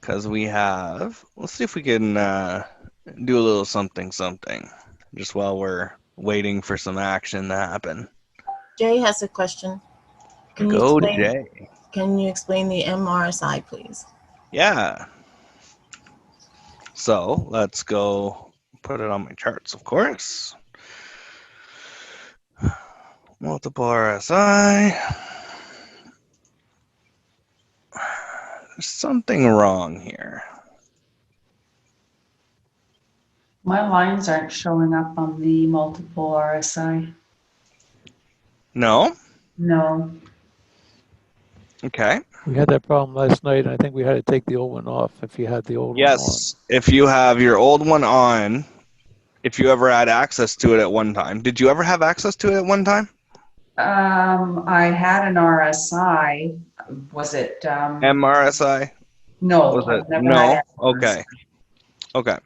Because we have, let's see if we can do a little something just while we're waiting for some action to happen. Jay has a question. Can you Go to explain? Jay. Can you explain the MRSI, please? Yeah. So let's go put it on my charts, of course. Multiple RSI. There's something wrong here. My lines aren't showing up on the multiple RSI. No? No. Okay. We had that problem last night, and I think we had to take the old one off if you had the old one on. Yes. If you have your old one on, if you ever had access to it at one time. Did you ever have access to it at one time? I had an RSI. Was it? MRSI? No, Was it? I've never No? had Okay. Okay.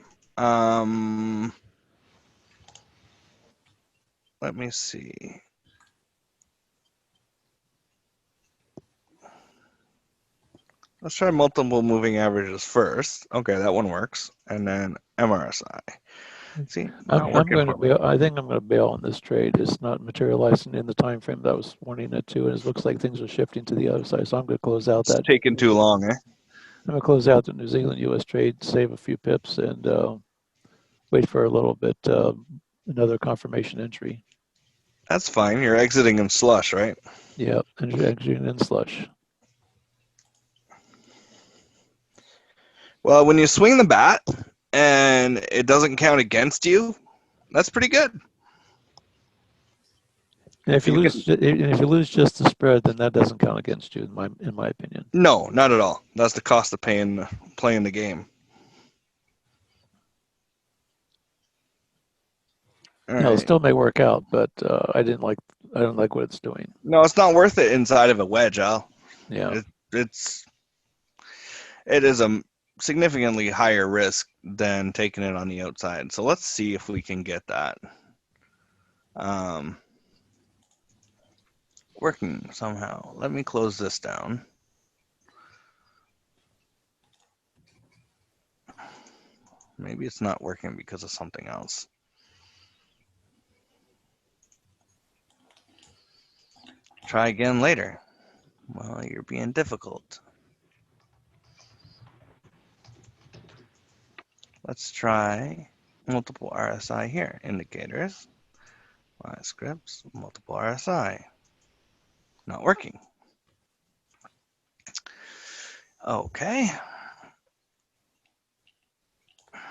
Let me see. Let's try multiple moving averages first. Okay, that one works. And then MRSI. See, not working for me. I think I'm going to bail on this trade. It's not materializing in the time frame that I was wanting it to, and it looks like things are shifting to the other side. So I'm going to close out It's that. taking too long, eh? I'm going to close out the New Zealand U.S. trade, save a few pips, and wait for a little bit, another confirmation entry. That's fine. You're exiting in slush, right? Yeah, exiting in slush. Well, when you swing the bat and it doesn't count against you, that's pretty good. And if you lose just the spread, then that doesn't count against you, in my opinion. No, not at all. That's the cost of playing the game. All Now, it right. still may work out, but I don't like what it's doing. No, it's not worth it inside of a wedge, Al. Yeah. It is a significantly higher risk than taking it on the outside. So let's see if we can get that working somehow. Let me close this down. Maybe it's not working because of something else. Try again later. Well, you're being difficult. Let's try multiple RSI here. Indicators, my scripts, multiple RSI. Not working. Okay. Let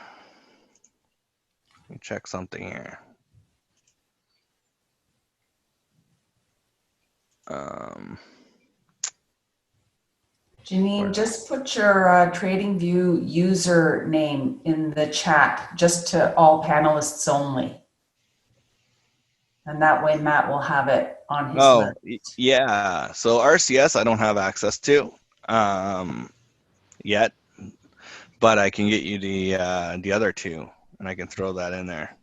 me check something here. Janine, just put your TradingView user name in the chat, just to all panelists only. And that way Matt will have it on his list. Yeah. So RCS I don't have access to yet, but I can get you the other two, and I can throw that in there.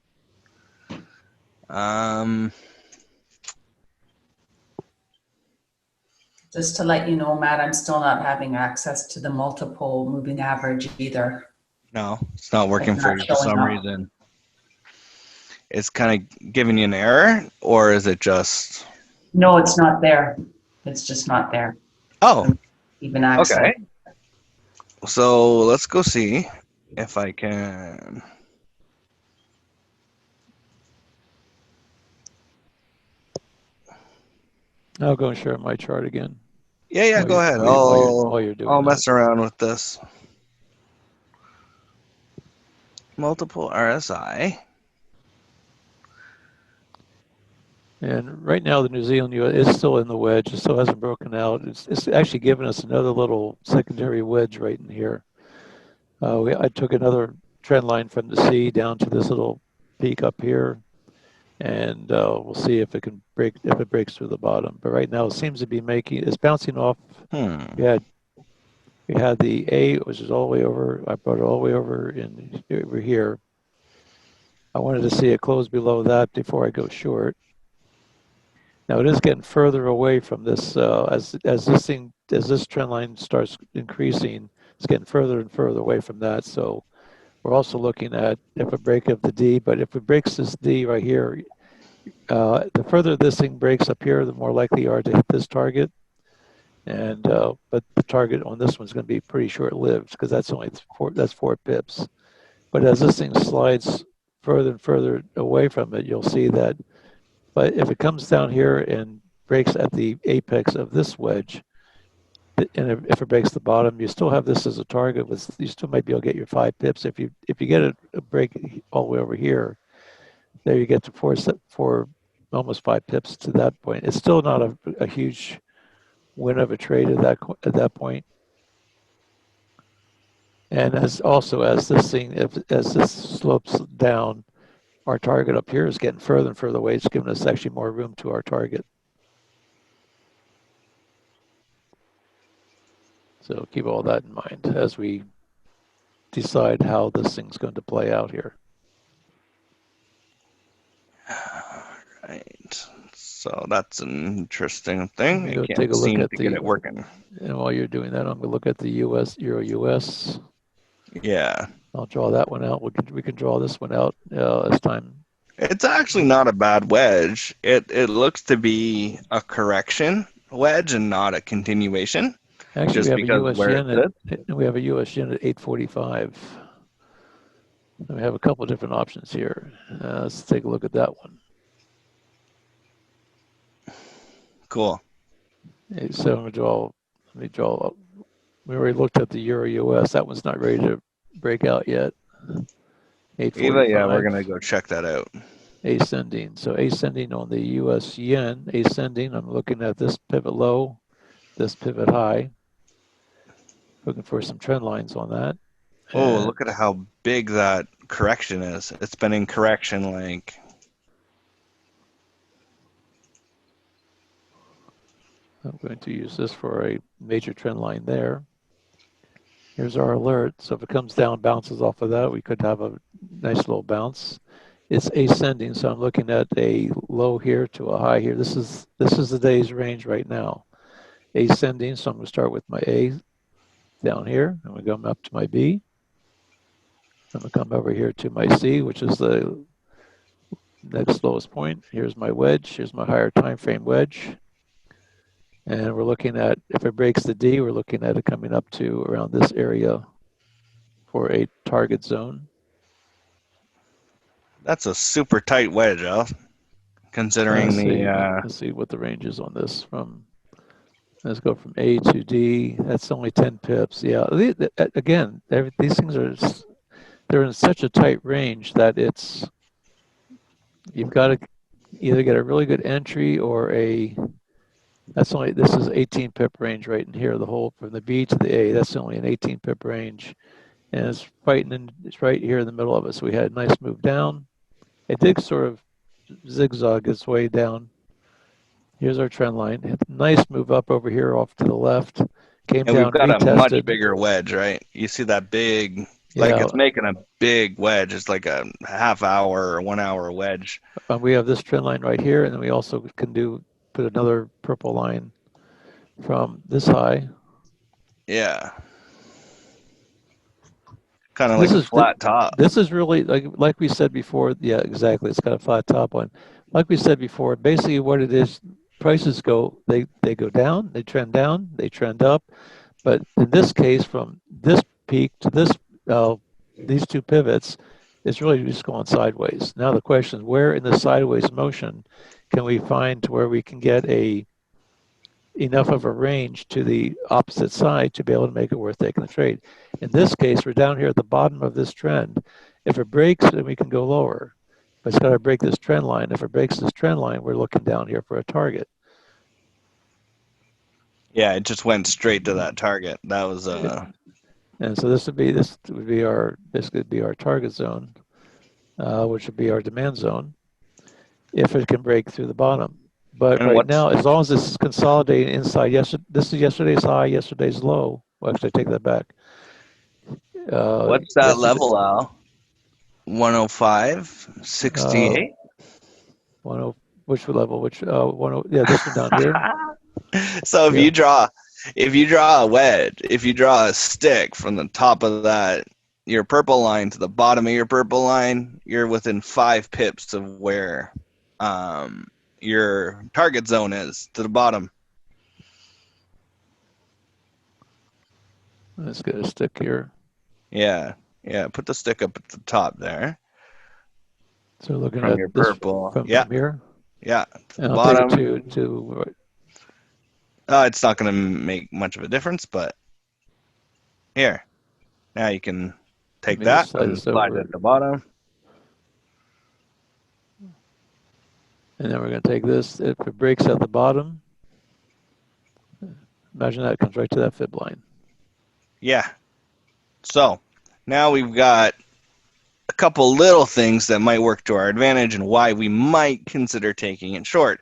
Just to let you know, Matt, I'm still not having access to the multiple moving average either. No, it's not working It's for not you for showing some up. reason. It's kind of giving you an error, or is it just? No, it's not there. It's just not there. Oh, Even access. okay. So let's go see if I can. I'll go and share my chart again. Yeah, go ahead. While you're doing I'll that. mess around with this. Multiple RSI. And right now, the New Zealand US is still in the wedge. It still hasn't broken out. It's actually given us another little secondary wedge right in here. I took another trend line from the C down to this little peak up here, and we'll see if it can break, if it breaks through the bottom. But right now, it seems to be it's bouncing off. We had the A, which is all the way over. I brought it all the way over here. I wanted to see it close below that before I go short. Now it is getting further away from this as this trend line starts increasing. It's getting further and further away from that. So we're also looking at if a break of the D, but if it breaks this D right here, the further this thing breaks up here, the more likely you are to hit this target. And but the target on this one's going to be pretty short-lived because that's only four pips. But as this thing slides further and further away from it, you'll see that. But if it comes down here and breaks at the apex of this wedge, and if it breaks the bottom, you still have this as a target. You still might be able to get your 5 pips. If you get a break all the way over here, there you get to four almost 5 pips to that point. It's still not a huge win of a trade at that point. And as this slopes down, our target up here is getting further and further away. It's giving us actually more room to our target. So keep all that in mind as we decide how this thing's going to play out here. All right. So that's an interesting thing. Go I take can't a look seem at to get it working. And while you're doing that, I'm going to look at the Euro US. Yeah. I'll draw that one out. We can draw this one out as time. It's actually not a bad wedge. It looks to be a correction wedge and not a continuation. Actually, we have a US yen at 845. We have a couple of different options here. Let's take a look at that one. Cool. So let me draw. We already looked at the Euro US. That one's not ready to break out yet. 845. Yeah, we're gonna go check that out. Ascending. So ascending on the US yen, ascending. I'm looking at this pivot low, this pivot high. Looking for some trend lines on that. Oh, look at how big that correction is. It's been in correction like. I'm going to use this for a major trend line there. Here's our alert. So if it comes down, bounces off of that, we could have a nice little bounce. It's ascending, so I'm looking at a low here to a high here. This is the day's range right now. Ascending, so I'm going to start with my A down here. I'm going to come up to my B. I'm going to come over here to my C, which is the next lowest point. Here's my wedge. Here's my higher time frame wedge. And we're looking at, if it breaks the D, we're looking at it coming up to around this area for a target zone. That's a super tight wedge, Alf. Considering let's see what the range is on this. Let's go from A to D. That's only 10 pips. Yeah. Again, these things they're in such a tight range that you've got to either get a really good entry or a This is 18 pip range right in here, the whole from the B to the A. That's only an 18 pip range. And it's right here in the middle of it. So we had a nice move down. It did sort of zigzag its way down. Here's our trend line. Nice move up over here off to the left. Came And we've down, got a much retested. bigger wedge, right? You see that big, like Yeah, it's making a big wedge. It's like a half hour or 1 hour wedge. we have this trend line right here, and then we also can put another purple line from this high. Yeah. Kind of This like a is flat top. This is really like we said before. Yeah, exactly. It's got a flat top line. Like we said before, basically what it is, prices they go down, they trend down, they trend up. But in this case, from this peak to this, these two pivots, it's really just going sideways. Now the question is, where in the sideways motion can we find to where we can get enough of a range to the opposite side to be able to make it worth taking the trade? In this case, we're down here at the bottom of this trend. If it breaks, then we can go lower. But it's got to break this trend line. If it breaks this trend line, we're looking down here for a target. Yeah, it just went straight to that target. That was And so this could be our target zone, which would be our demand zone, if it can break through the bottom. But And right what's now, as long as this is consolidating inside, this is yesterday's high, yesterday's low. Well, actually, I take that back. what's that level, Al? 105, 68? Which level? Which 10? Yeah, this one down here. So if Yeah. you draw a wedge, if you draw a stick from the top of that your purple line to the bottom of your purple line, you're within 5 pips of where your target zone is to the bottom. Let's get a stick here. Yeah, put the stick up at the top there. So looking From at your this purple. from Yeah. here. Yeah, to the And I'll bottom. take it to It's not going to make much of a difference, but here. Now you can take that and slide it at the bottom. And then we're going to take this. If it breaks at the bottom, imagine that comes right to that fib line. Yeah. So now we've got a couple little things that might work to our advantage and why we might consider taking it short.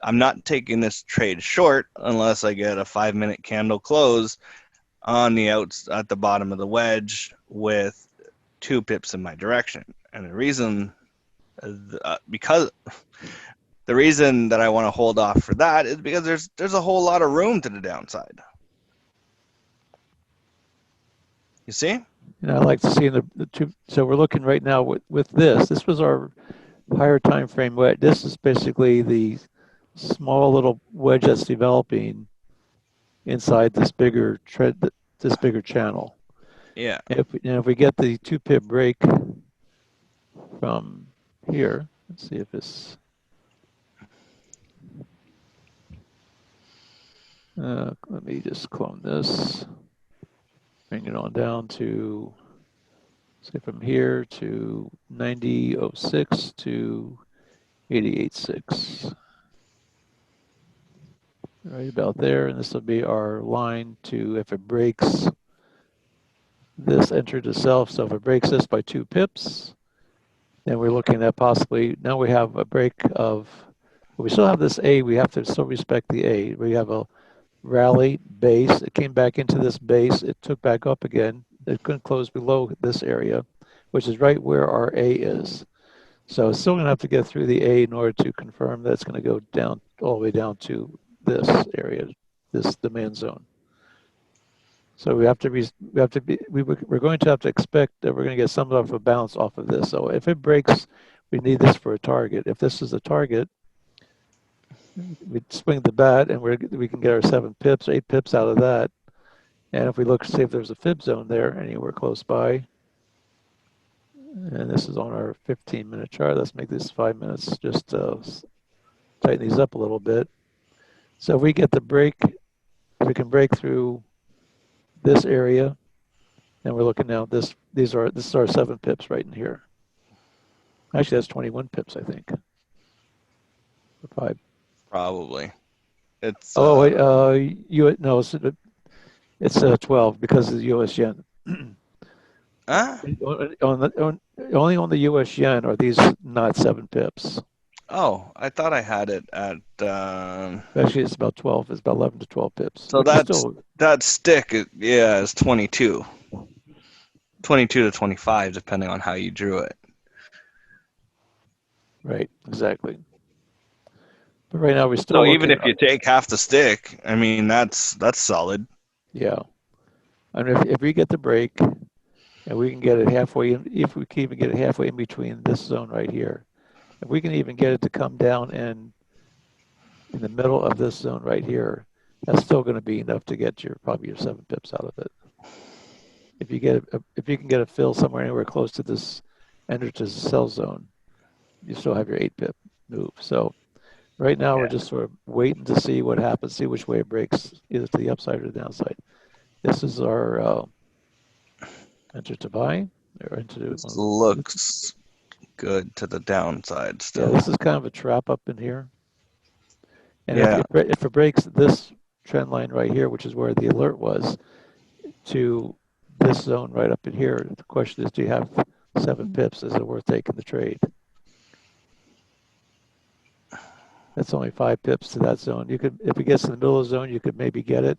I'm not taking this trade short unless I get a 5-minute candle close on the outs at the bottom of the wedge with 2 pips in my direction. And the reason the reason that I want to hold off for that is because there's a whole lot of room to the downside. You see? And I like to see the two. So we're looking right now with this. This was our higher time frame wedge. This is basically the small little wedge that's developing inside this bigger channel. Yeah. If we get the 2 pip break from here, let's see if it's. Let me just clone this. Bring it on down to, say, from here to 90.06 to 88.6. Right about there, and this will be our line to, if it breaks this enter to self. So if it breaks this by 2 pips, then we're looking at possibly, now we have a break of, we still have this A, we have to still respect the A. We have a rally base, it came back into this base, it took back up again, it couldn't close below this area, which is right where our A is. So it's still gonna have to get through the A in order to confirm that it's gonna go down all the way down to this area, this demand zone. So we're going to have to expect that we're going to get some sort of a bounce off of this. So if it breaks, we need this for a target. If this is a target, we swing the bat and we can get our 7 pips, 8 pips out of that. And if we look, see if there's a fib zone there anywhere close by. And this is on our 15-minute chart. Let's make this 5 minutes, just tighten these up a little bit. So if we get the break, if we can break through this area, and we're looking now, this is our 7 pips right in here. Actually, that's 21 pips, I think. Or 5. Probably. It's Oh, wait, no, it's 12 because of the US yen. ah? Only on the US yen are these not 7 pips. Oh, I thought I had it at Actually, it's about 12. It's about 11 to 12 pips, so which is that's still that stick yeah, is 22. 22 to 25 depending on how you drew it. right. Exactly. But right now we're still So even looking. if you take half the stick, I mean that's solid. Yeah. I mean, if we get the break and we can get it halfway in, if we can even get it halfway in between this zone right here, if we can even get it to come down and in the middle of this zone right here, that's still going to be enough to get probably your 7 pips out of it. If you can get a fill somewhere anywhere close to this enter to the sell zone, you still have your 8 pip move. So right now we're just sort of waiting to see what happens, see which way it breaks, either to the upside or the downside. This is our enter to buy or enter to. This looks good to the downside Yeah, still. this is kind of a trap up in here. And Yeah. if it breaks this trend line right here, which is where the alert was, to this zone right up in here, the question is, do you have 7 pips? Is it worth taking the trade? That's only 5 pips to that zone. You could, if it gets in the middle of the zone, you could maybe get it,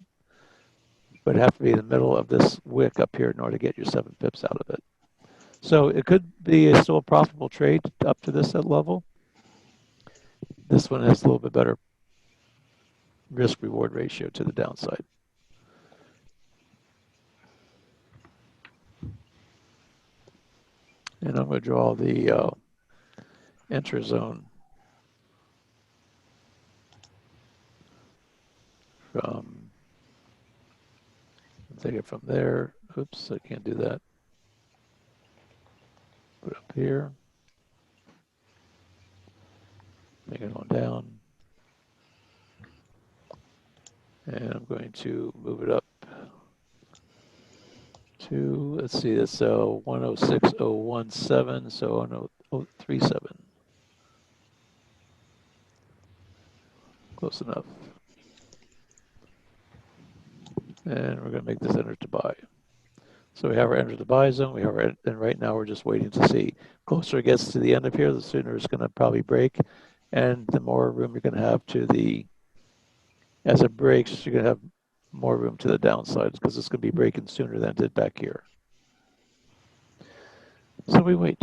but it'd have to be in the middle of this wick up here in order to get your 7 pips out of it. So it could be still a profitable trade up to this level. This one has a little bit better risk reward ratio to the downside. And I'm going to draw the enter zone from, take it from there. Oops, I can't do that. Put it up here. Make it on down. And I'm going to move it up to, let's see, that's 106017, so 1037. Close enough. And we're going to make this enter to buy. So we have our enter to buy zone. We have our, and right now we're just waiting to see. Closer it gets to the end of here, the sooner it's going to probably break, and the more room you're going to have to the, as it breaks, you're going to have more room to the downside because it's going to be breaking sooner than it did back here. So we wait.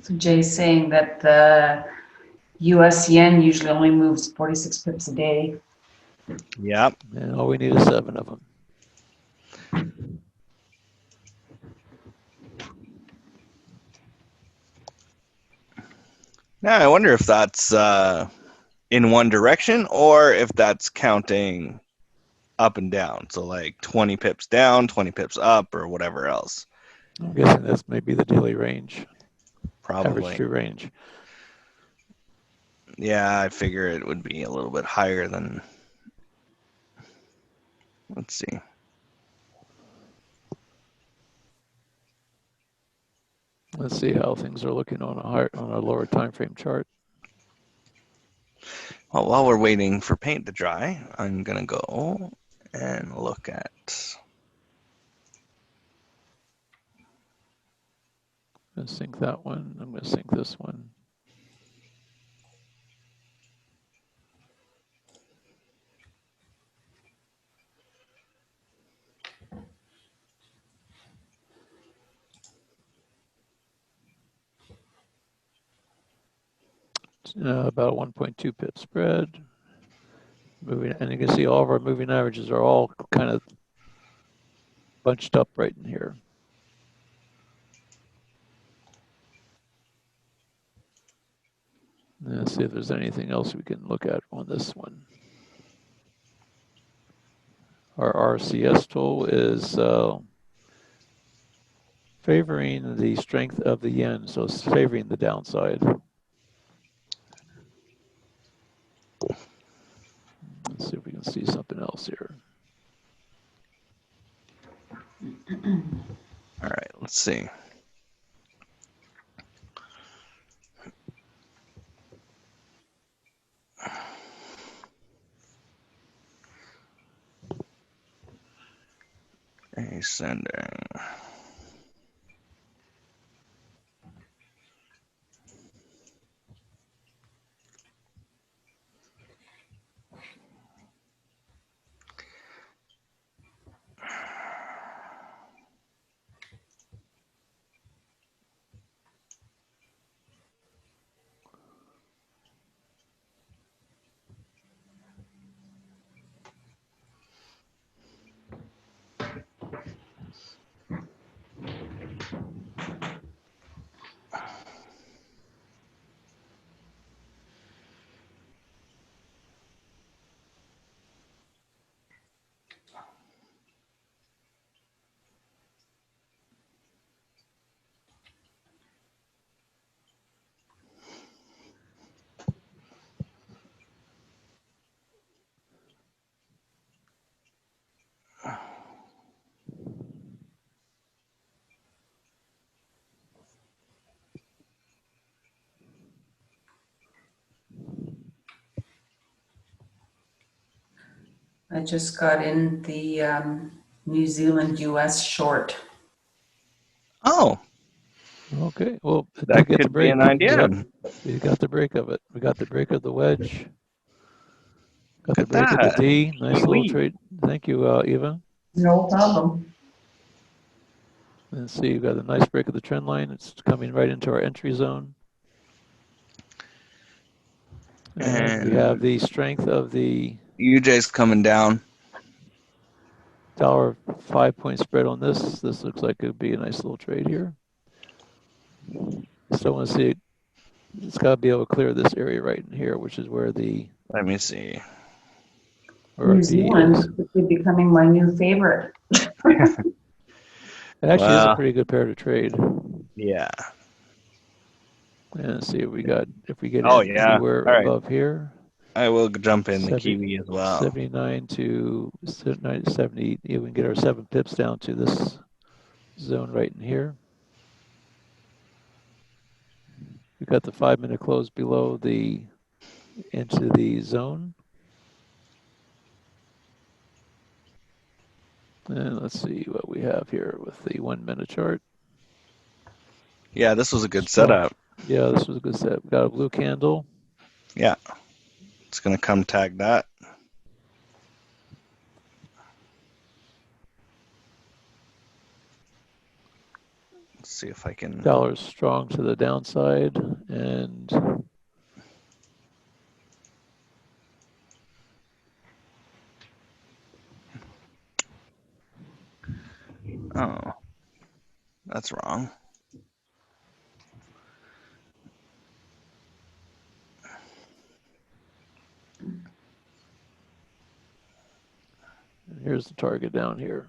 So Jay's saying that the US yen usually only moves 46 pips a day. Yep. And all we need is 7 of them. Now I wonder if that's in one direction or if that's counting up and down. So like 20 pips down, 20 pips up, or whatever else. I'm guessing that's maybe the daily range, average Probably. true range. Yeah, I figure it would be a little bit higher than. Let's see. Let's see how things are looking on a lower time frame chart. Well, while we're waiting for paint to dry, I'm gonna go and look at. I'm going to sync that one. I'm going to sync this one. About a 1.2 pip spread. Moving, and you can see all of our moving averages are all kind of bunched up right in here. Let's see if there's anything else we can look at on this one. Our RCS tool is favoring the strength of the yen, so it's favoring the downside. Let's see if we can see something else here. All right, let's see. Ascending. I just got in the New Zealand US short. Oh, Okay. Well, it that did get the could be break. an idea. Yep. We got the break of it. We got the break of the wedge. Got Look the at break of the that. D. Nice little Sweet. trade. Thank you, Eva. No problem. And see, you've got a nice break of the trend line. It's coming right into our entry zone. And we have the strength of the UJ's coming down. dollar 5-point spread on this. This looks like it would be a nice little trade here. Still want to see it. It's got to be able to clear this area right in here, which is where the Let me see. where our New D Zealand is. could be becoming my new favorite. It actually is a Well, pretty good pair to trade. yeah. And see if we got if we get Oh, in yeah. anywhere All right. above here. I will jump in the 70 Kiwi as well. 79 to 70. Yeah, we can get our 7 pips down to this zone right in here. We got the 5-minute close below the into the zone. And let's see what we have here with the 1-minute chart. Yeah, this was a good Strong. setup. Yeah, this was a good set. We got a blue candle. Yeah. It's going to come tag that. Let's see if I can. Dollar's strong to the downside, and Oh, that's wrong. here's the target down here.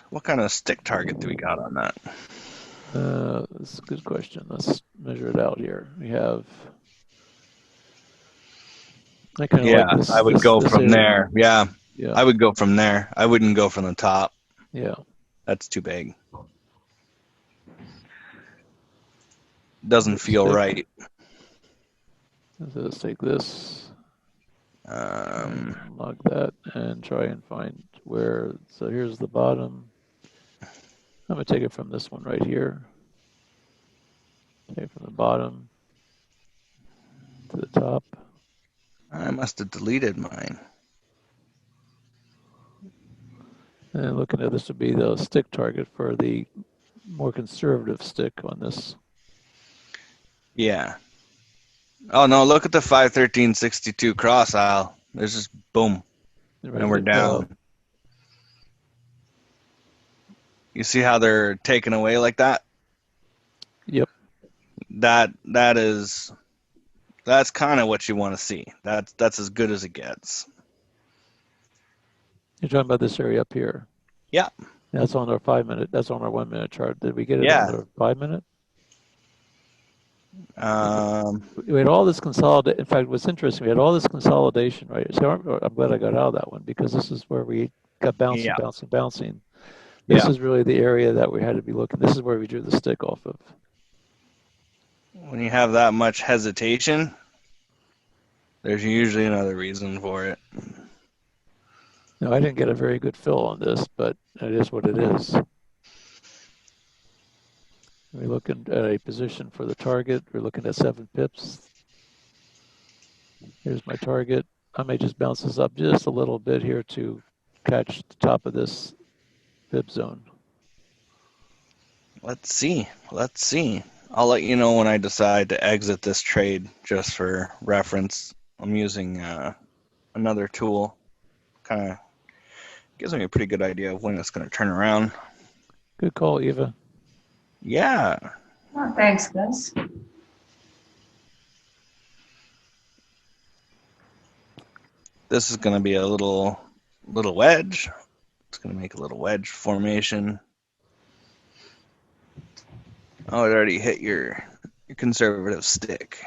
What kind of stick target do we got on that? That's a good question. Let's measure it out here. We have. I kind of like this. I would go this from area. there. Yeah, Yeah. I would go from there. I wouldn't go from the top. Yeah. That's too big. Doesn't feel Stick. right. So let's take this, log that, and try and find where. So here's the bottom. I'm gonna take it from this one right here. Take it from the bottom to the top. I must have deleted mine. And looking at this would be the stick target for the more conservative stick on this. Yeah. Oh no! Look at the 513.62 cross, Al. There's just boom, Right, and we're down. You see how they're taken away like that? Yep. That's kind of what you want to see. That's as good as it gets. You're talking about this area up here. Yeah. That's on our 5-minute. That's on our 1-minute chart. Did we get it Yeah. on our 5-minute? We had all this consolidation. In fact, what's interesting, we had all this consolidation, right? So I'm glad I got out of that one because this is where we got bouncing, Yeah. bouncing, bouncing. This Yeah. is really the area that we had to be looking. This is where we drew the stick off of. When you have that much hesitation, there's usually another reason for it. Now, I didn't get a very good fill on this, but it is what it is. We're looking at a position for the target. We're looking at 7 pips. Here's my target. I may just bounce this up just a little bit here to catch the top of this pip zone. Let's see. Let's see. I'll let you know when I decide to exit this trade, just for reference. I'm using another tool. Kind of gives me a pretty good idea of when it's going to turn around. Good call, Eva. Yeah. Oh, thanks, guys. This is going to be a little wedge. It's going to make a little wedge formation. Oh, it already hit your conservative stick.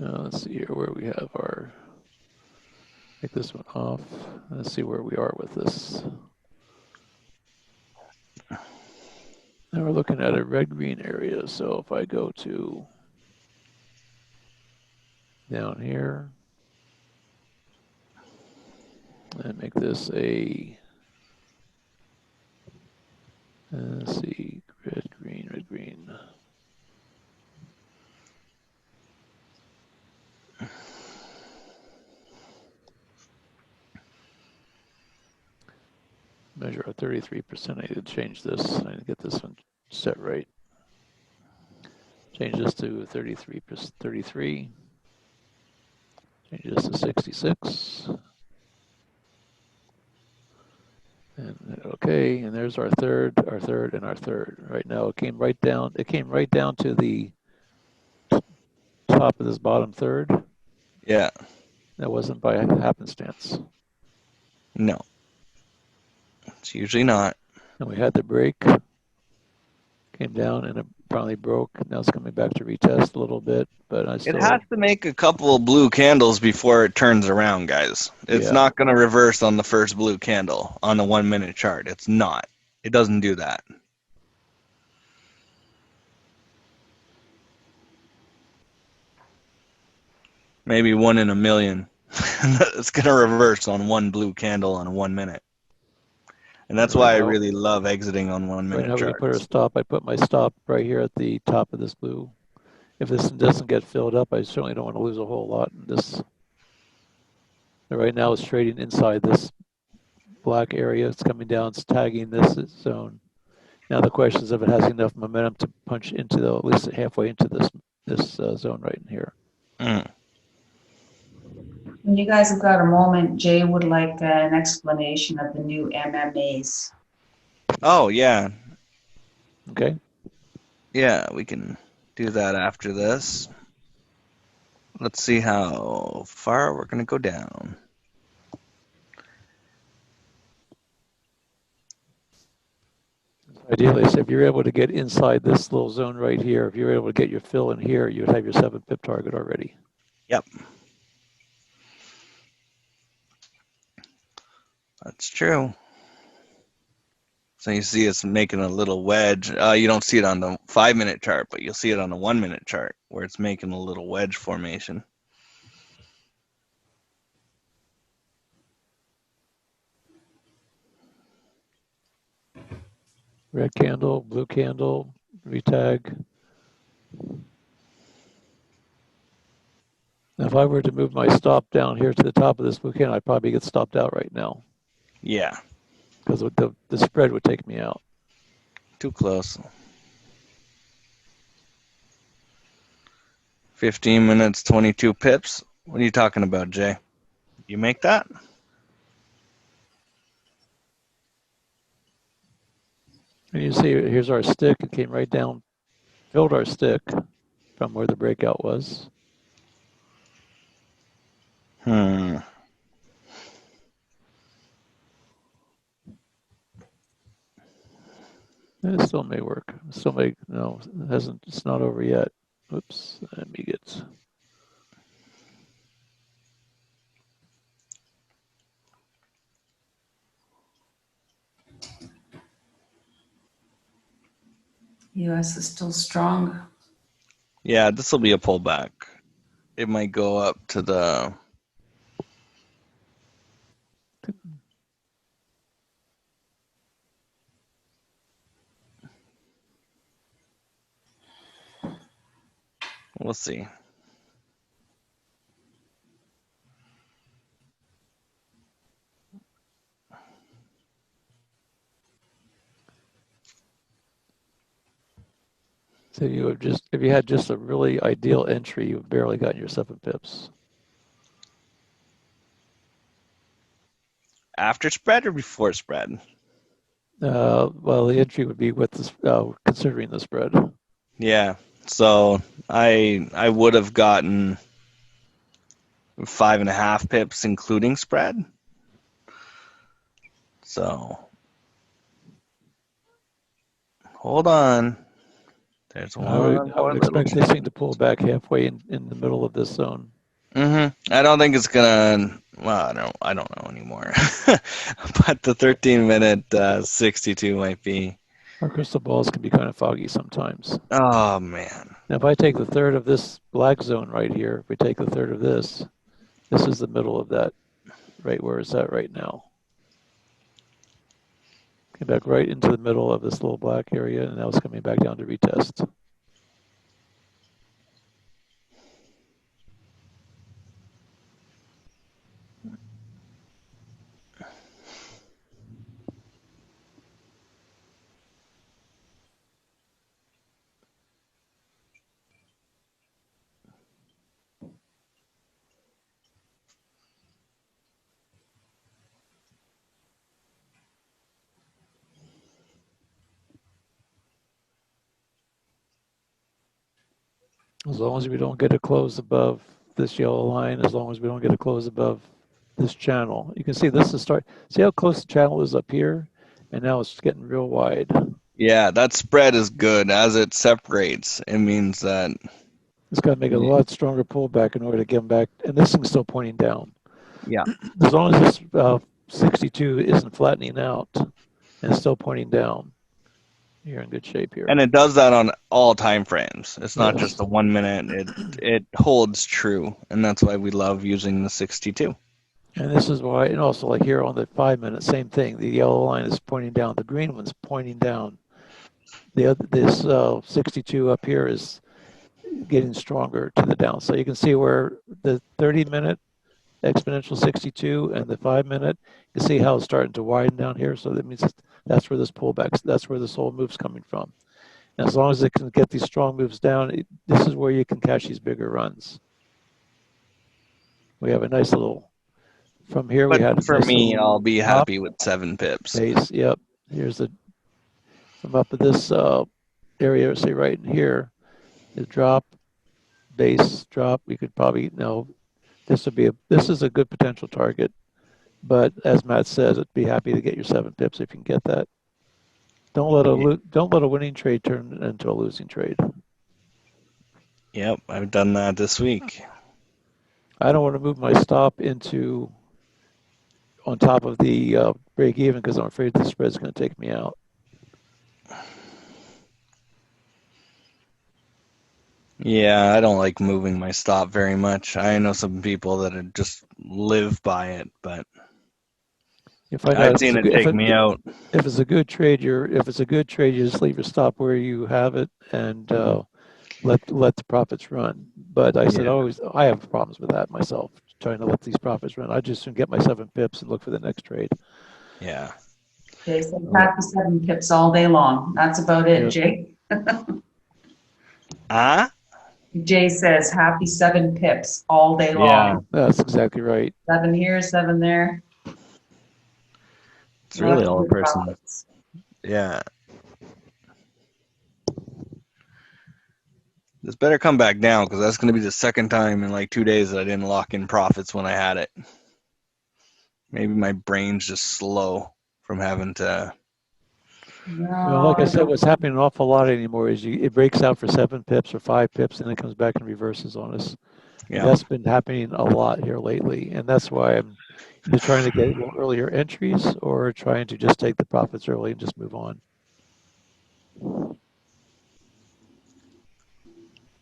Now let's see here where we have our, take this one off. Let's see where we are with this. Now we're looking at a red-green area. So if I go to down here and make this a, let's see, red, green, red, green. Measure a 33%. I need to change this. I need to get this one set right. Change this to 33, 33. Change this to 66. And okay, and there's our third, and our third. Right now it came right down. It came right down to the top of this bottom third. Yeah. That wasn't by happenstance. No. It's usually not. And we had the break. Came down and it probably broke. Now it's coming back to retest a little bit, but I still. It has to make a couple of blue candles before it turns around, guys. It's not going to reverse on the first blue candle on the 1 minute chart. It's not. It doesn't do that. Maybe 1 in a million. It's going to reverse on one blue candle on 1 minute. And that's why I really love exiting on 1 minute Right now we charts. put our stop. I put my stop right here at the top of this blue. If this doesn't get filled up, I certainly don't want to lose a whole lot in this. Right now it's trading inside this black area. It's coming down, it's tagging this zone. Now the question is if it has enough momentum to punch into the, at least halfway into this zone right in here. Mm. When you guys have got a moment, Jay would like an explanation of the new MMAs. Oh, yeah. Okay. Yeah, we can do that after this. Let's see how far we're going to go down. Ideally, so if you're able to get inside this little zone right here, if you're able to get your fill in here, you would have your 7 pip target already. Yep. That's true. So you see it's making a little wedge. You don't see it on the 5 minute chart, but you'll see it on the 1 minute chart where it's making a little wedge formation. Red candle, blue candle, retag. Now, if I were to move my stop down here to the top of this blue candle, I'd probably get stopped out right now Yeah. because the spread would take me out. Too close. 15 minutes, 22 pips. What are you talking about, Jay? You make that? And you see, here's our stick. It came right down, filled our stick from where the breakout was. Hmm. It still may work. Still may, no, it hasn't, it's not over yet. Oops, let me get, US is still strong. Yeah, this will be a pullback. It might go up to the. We'll see. so you have just, if you had just a really ideal entry, you've barely gotten your 7 pips. After spread or before spread? Well, the entry would be with this, considering the spread. Yeah. So I would have gotten 5.5 pips including spread. So hold on. There's one I would more little expect this thing to pull back halfway in the middle of this zone. I don't think it's gonna. Well, I don't know anymore. But the 13-minute 62 might be. Our crystal balls can be kind of foggy sometimes. Oh man. Now, if I take the third of this black zone right here, if we take the third of this is the middle of that, right where it's at right now. Came back right into the middle of this little black area, and now it's coming back down to retest. As long as we don't get a close above this yellow line, as long as we don't get a close above this channel. You can see this is see how close the channel is up here? And now it's getting real wide. Yeah, that spread is good. As it separates, it means that. It's got to make a lot stronger pullback in order to get them back. And this thing's still pointing down. Yeah. As long as this 62 isn't flattening out and it's still pointing down, you're in good shape here. And it does that on all time frames. It's not Yes. just the 1 minute. It holds true, and that's why we love using the 62. And this is why, and also like here on the 5 minute, same thing. The yellow line is pointing down. The green one's pointing down. This 62 up here is getting stronger to the down. So you can see where the 30-minute exponential 62 and the 5 minute, you see how it's starting to widen down here. So that means that's where this pullback, that's where this whole move's coming from. And as long as it can get these strong moves down, this is where you can catch these bigger runs. We have a nice little, from here But we had a for nice me, little I'll be happy with 7 pips. base. Yep. Here's the, from up at this area, say right in here, the drop, base, drop. We could probably, this is a good potential target. But as Matt says, I'd be happy to get your 7 pips if you can get that. Don't let a winning trade turn into a losing trade. Yep, I've done that this week. I don't want to move my stop into on top of the break even because I'm afraid the spread's going to take me out. Yeah, I don't like moving my stop very much. I know some people that just live by it, but I've seen it take me out. If it's a good trade, you just leave your stop where you have it and let the profits run. But I said I have problems with that myself, trying to let these profits run. I just soon get my 7 pips and look for the next trade. Yeah. Jay said happy 7 pips all day long. That's about it, Jay. Jay says happy 7 pips all day long. Yeah, that's exactly right. 7 here, 7 there. It's really all a person. Yeah. This better come back down because that's going to be the second time in like 2 days that I didn't lock in profits when I had it. Maybe my brain's just slow from having to Well, like I said, what's happening an awful lot anymore is it breaks out for 7 pips or 5 pips, and then it comes back and reverses on us. And Yeah. that's been happening a lot here lately, and that's why I'm either trying to get earlier entries or trying to just take the profits early and just move on.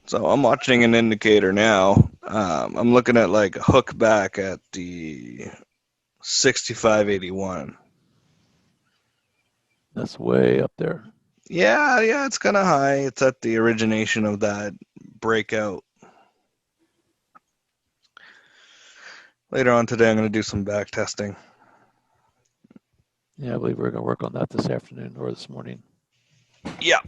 So I'm watching an indicator now. I'm looking at like a hook back at the 65.81. That's way up there. Yeah, it's kind of high. It's at the origination of that breakout. Later on today, I'm going to do some back testing. Yeah, I believe we're going to work on that this afternoon or this morning. Yep.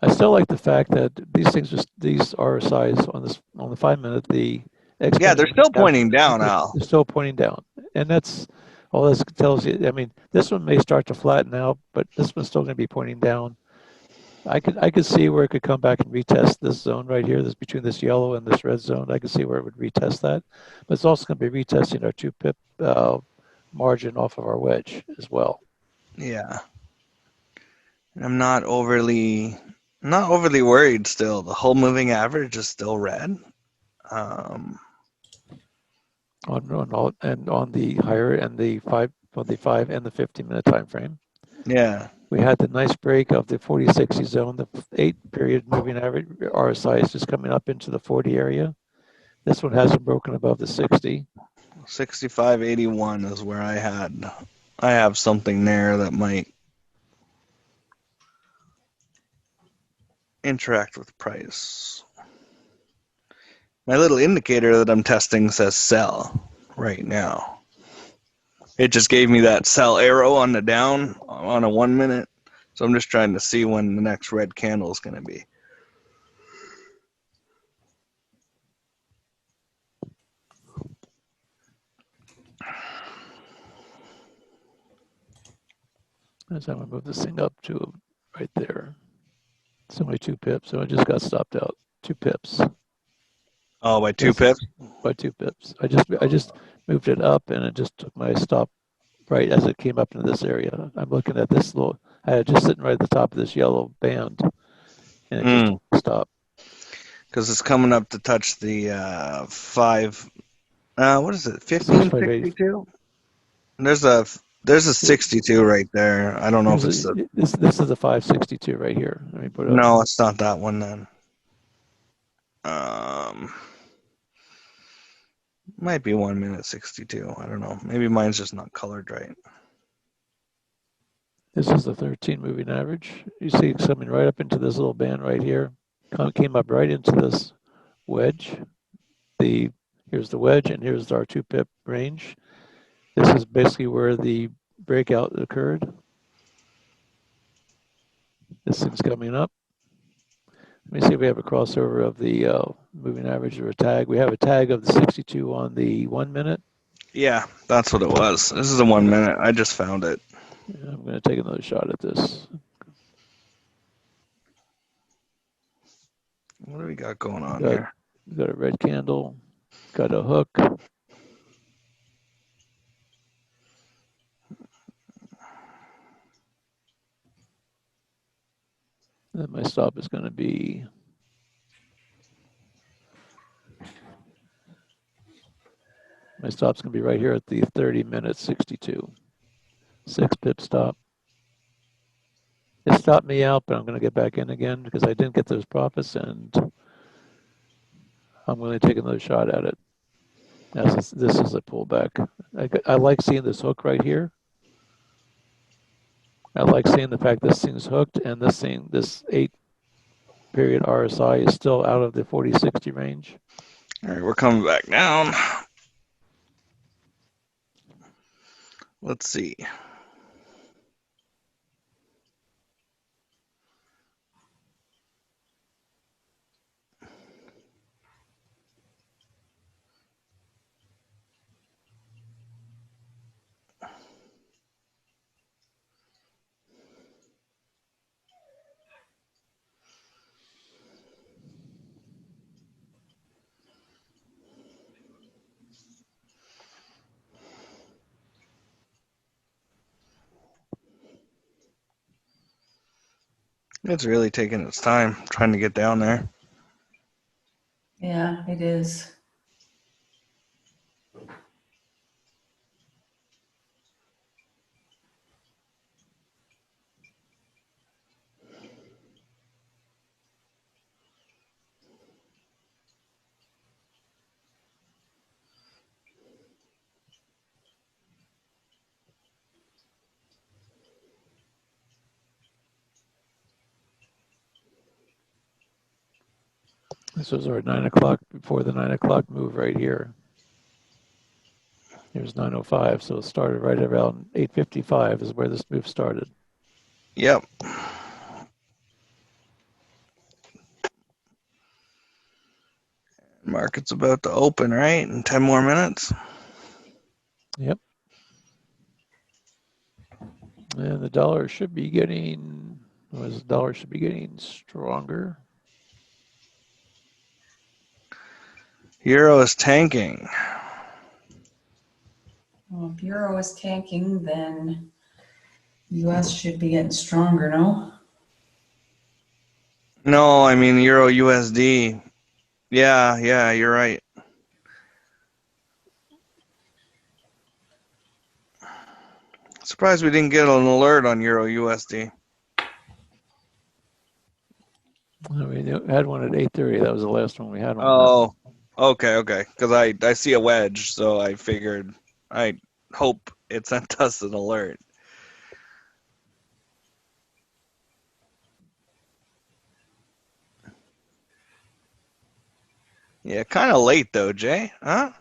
I still like the fact that these RSIs on the 5-minute, the Yeah, they're still pointing down, Al. They're still pointing down, and that's all this tells you. I mean, this one may start to flatten out, but this one's still going to be pointing down. I could see where it could come back and retest this zone right here. This between this yellow and this red zone. I could see where it would retest that, but it's also going to be retesting our 2 pip margin off of our wedge as well. Yeah. I'm not overly worried still. The whole moving average is still red. On the higher and the 5 and the 15-minute time frame. Yeah. We had the nice break of the 40-60 zone. The 8-period moving average RSI is just coming up into the 40 area. This one hasn't broken above the 60. 65.81 is where I have something there that might interact with price. My little indicator that I'm testing says sell right now. It just gave me that sell arrow on the down on a 1 minute. So I'm just trying to see when the next red candle is going to be. As I'm going to move this thing up to right there. It's only 2 pips, so it just got stopped out. 2 pips. Oh, by 2 pips? By 2 pips. I just moved it up, and it just took my stop right as it came up into this area. I'm looking at this little. I had just sitting right at the top of this yellow band, and it just stopped. Because it's coming up to touch the 5. What is it? 1562? There's a 62 right there. I don't know if it's the. This is a 562 right here. Let me put it No, up. it's not that one then. Might be 1 minute 62. I don't know. Maybe mine's just not colored right. This is the 13 moving average. You see it's coming right up into this little band right here. Came up right into this wedge. Here's the wedge, and here's our 2 pip range. This is basically where the breakout occurred. This thing's coming up. Let me see if we have a crossover of the moving average or a tag. We have a tag of the 62 on the 1 minute. Yeah, that's what it was. This is a 1 minute. I just found it. Yeah, I'm going to take another shot at this. What do we got going on here? We got a red candle. Got a hook. Then my stop is going to be right here at the 30-minute 62. 6 pip stop. It stopped me out, but I'm going to get back in again because I didn't get those profits, and I'm going to take another shot at it. This is a pullback. I like seeing this hook right here. I like seeing the fact this thing's hooked, and this 8-period RSI is still out of the 40-60 range. All right, we're coming back down. Let's see. It's really taking its time trying to get down there. Yeah, it is. This was our 9 o'clock, before the 9 o'clock move right here. Here's 9:05, so it started right around 8:55 is where this move started. Yep. Market's about to open, right? In 10 more minutes. Yep. And the dollar should be getting, stronger. Euro is tanking. Well, if Euro is tanking, then US should be getting stronger, no? No, I mean Euro USD. Yeah, you're right. Surprised we didn't get an alert on Euro USD. We had one at 8:30. That was the last one we had. Oh, okay. Because I see a wedge, so I figured I hope it sent us an alert. Yeah, kind of late though, Jay. Huh?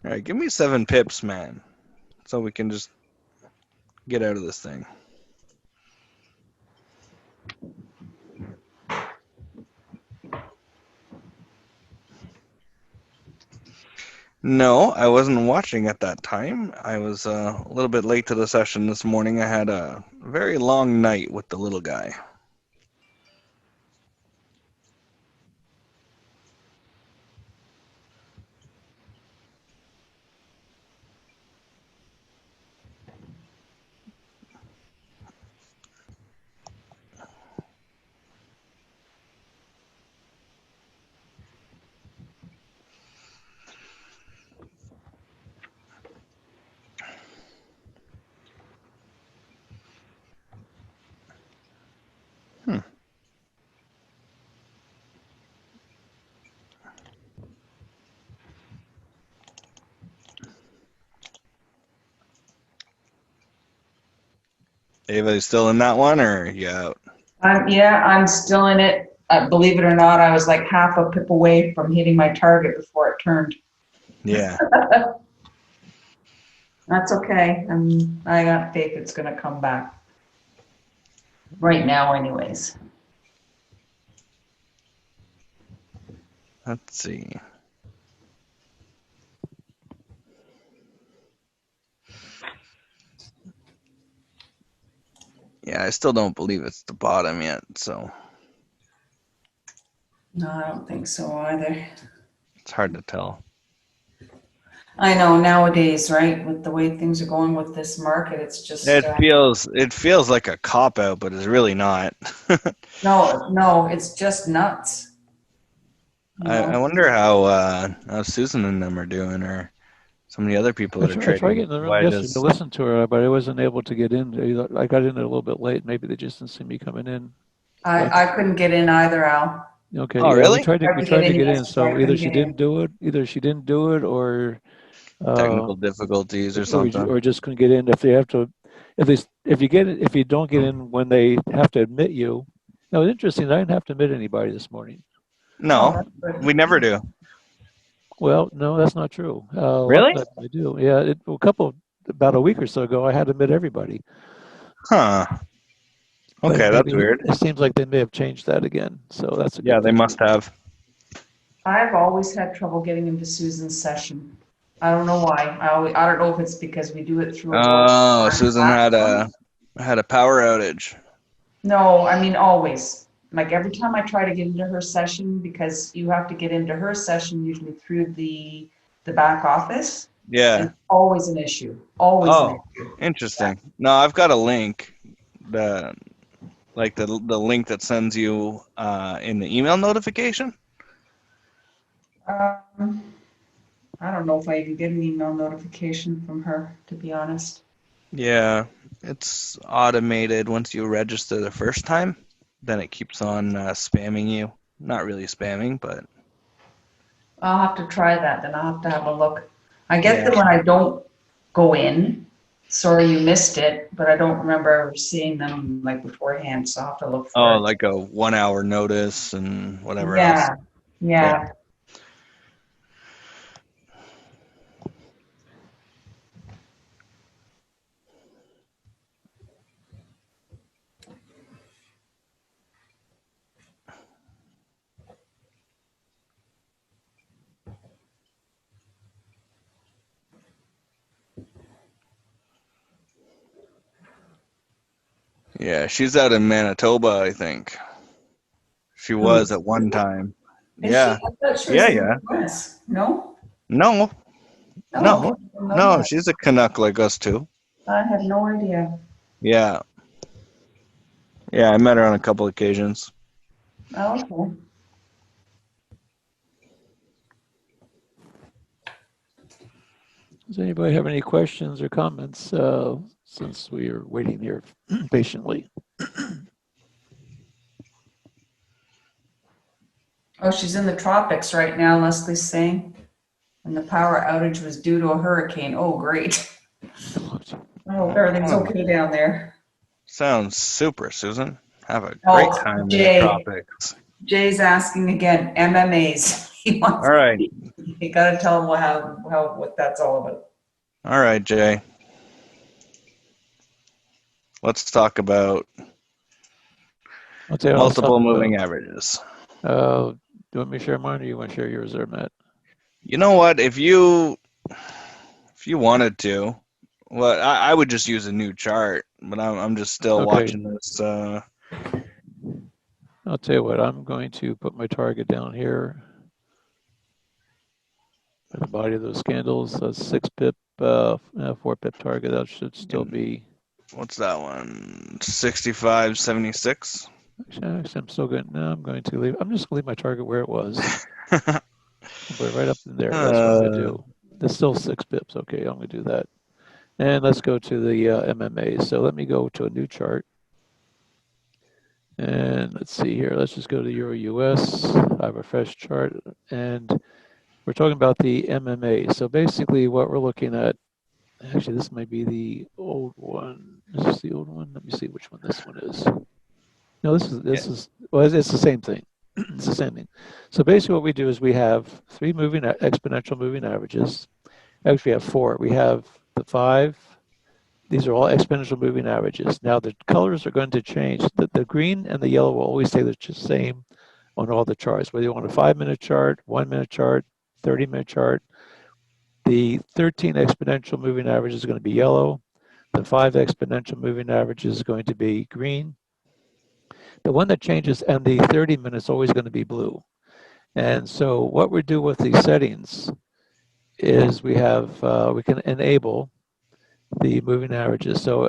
All right, give me 7 pips, man, so we can just get out of this thing. No, I wasn't watching at that time. I was a little bit late to the session this morning. I had a very long night with the little guy. Ava, you still in that one, or you out? I'm still in it. Believe it or not, I was like half a pip away from hitting my target before it turned. Yeah. That's okay. I got faith it's going to come back. Right now, anyways. Let's see. Yeah, I still don't believe it's the bottom yet, so No, I don't think so either. it's hard to tell. I know nowadays, right, with the way things are going with this market, it's just It feels like a cop out, but it's really not. no, it's just nuts. I wonder how Susan and them are doing, or some of the other people that are I trading. tried getting in the room yesterday to listen to her, but I wasn't able to get in. I got in a little bit late. Maybe they just didn't see me coming in. I couldn't get in either, Al. Okay. Oh, yeah, really? We tried to get in. So either she didn't do it, or Technical difficulties or something. or just couldn't get in. If you don't get in when they have to admit you. No, it's interesting. I didn't have to admit anybody this morning. No, we never do. Well, no, that's not true. Really? I do. Yeah, about a week or so ago, I had to admit everybody. Huh. Okay, that's weird. It seems like they may have changed that again. So that's a good Yeah, they thing. must have. I've always had trouble getting into Susan's session. I don't know why. I don't know if it's because we do it through. Oh, Susan had a power outage. No, I mean always. like every time I try to get into her session, because you have to get into her session usually through the back office. Yeah. It's always an issue. Always an Oh, issue. interesting. No, I've got a link. The link that sends you in the email notification. I don't know if I even get an email notification from her, to be honest. Yeah, it's automated once you register the first time. Then it keeps on spamming you. Not really spamming, but I'll have to try that, then I'll have to have a look. I get Yeah. them when I don't go in. Sorry you missed it, but I don't remember seeing them like beforehand, so I'll have to look for it. like a 1 hour notice and whatever Yeah, else. yeah. Yeah, she's out in Manitoba, I think. She was at one time. Is Yeah. she? I thought she was Yeah, in yeah. the US. No? No, Oh, no, okay. I didn't know no. that. She's a Canuck like us too. I had no idea. Yeah. Yeah, I met her on a couple occasions. Oh, okay. Does anybody have any questions or comments since we are waiting here patiently? Oh, she's in the tropics right now, Leslie's saying. And the power outage was due to a hurricane. Oh, great. Oh, everything's Oh. okay down there. Sounds super, Susan. Have a Oh, great time in the Jay. tropics. Jay's asking again, MMAs. He wants, All right. you gotta tell him what that's all about. All right, Jay. Let's talk about I'll tell you what I was multiple talking moving about. averages. Do you want me to share mine or you want to share yours there, Matt? You know what? If you wanted to, well, I would just use a new chart, but I'm just still Okay. watching this. I'll tell you what, I'm going to put my target down here at the body of those candles. So 6 pip, 4 pip target. That should still be. What's that one? 65.76. Actually, I'm still going. No, I'm going to leave. I'm just going to leave my target where it was. I'll put it right up in there. That's what I'm going to do. There's still 6 pips. Okay, I'm going to do that. And let's go to the MMA. So let me go to a new chart. And let's see here. Let's just go to Euro US. I have a fresh chart. And we're talking about the MMA. So basically what we're looking at, actually this might be the old one. Is this the old one? Let me see which one this one is. No, this is well, it's the same thing. It's the same thing. So basically what we do is we have 3 exponential moving averages. Actually we have 4. We have the 5. These are all exponential moving averages. Now the colors are going to change. The green and the yellow will always stay the same on all the charts, whether you want a 5-minute chart, 1-minute chart, 30-minute chart. The 13 exponential moving average is going to be yellow. The 5 exponential moving average is going to be green. The one that changes and the 30 minutes is always going to be blue. And so what we do with these settings is we can enable the moving averages. So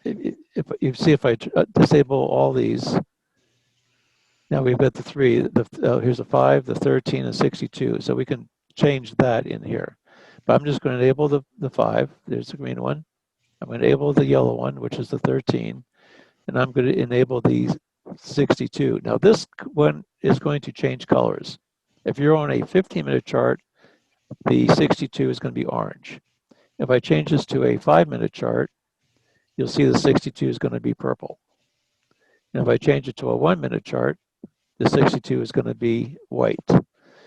if you see if I disable all these, now we've got the 3. Here's a 5, the 13, and 62. So we can change that in here. But I'm just going to enable the 5. There's the green one. I'm going to enable the yellow one, which is the 13, and I'm going to enable the 62. Now this one is going to change colors. If you're on a 15-minute chart, the 62 is going to be orange. If I change this to a 5-minute chart, you'll see the 62 is going to be purple. And if I change it to a 1-minute chart, the 62 is going to be white.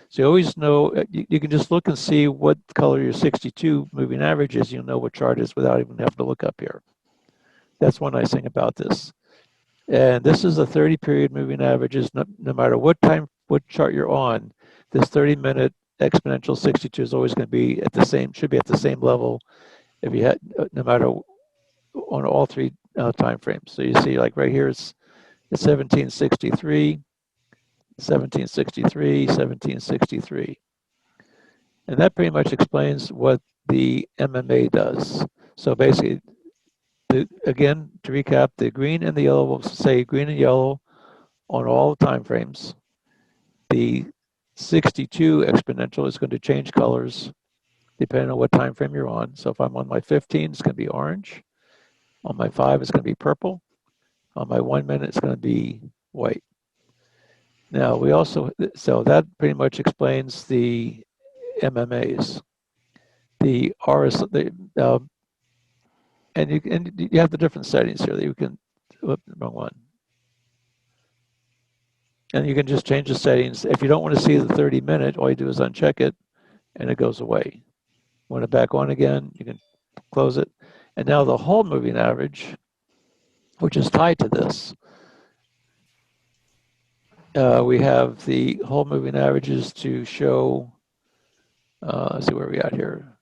So you always know, you can just look and see what color your 62 moving average is. You'll know what chart it is without even having to look up here. That's one nice thing about this. And this is a 30-period moving averages. No matter what chart you're on, this 30-minute exponential 62 is always going to be at the same, should be at the same level if you had, no matter on all 3 time frames. So you see like right here, it's It's 1763, 1763, 1763. And that pretty much explains what the MMA does. So basically, again, to recap, the green and the yellow will say green and yellow on all time frames. The 62 exponential is going to change colors depending on what time frame you're on. So if I'm on my 15, it's going to be orange. On my 5, it's going to be purple. On my 1 minute, it's going to be white. Now, we also, so that pretty much explains the MMAs. The AIRIS, and you have the different settings here that you can, whoop, wrong one. And you can just change the settings. If you don't want to see the 30-minute, all you do is uncheck it and it goes away. Want it back on again, you can close it. And now the whole moving average, which is tied to this, we have the whole moving averages to show, let's see where we at here.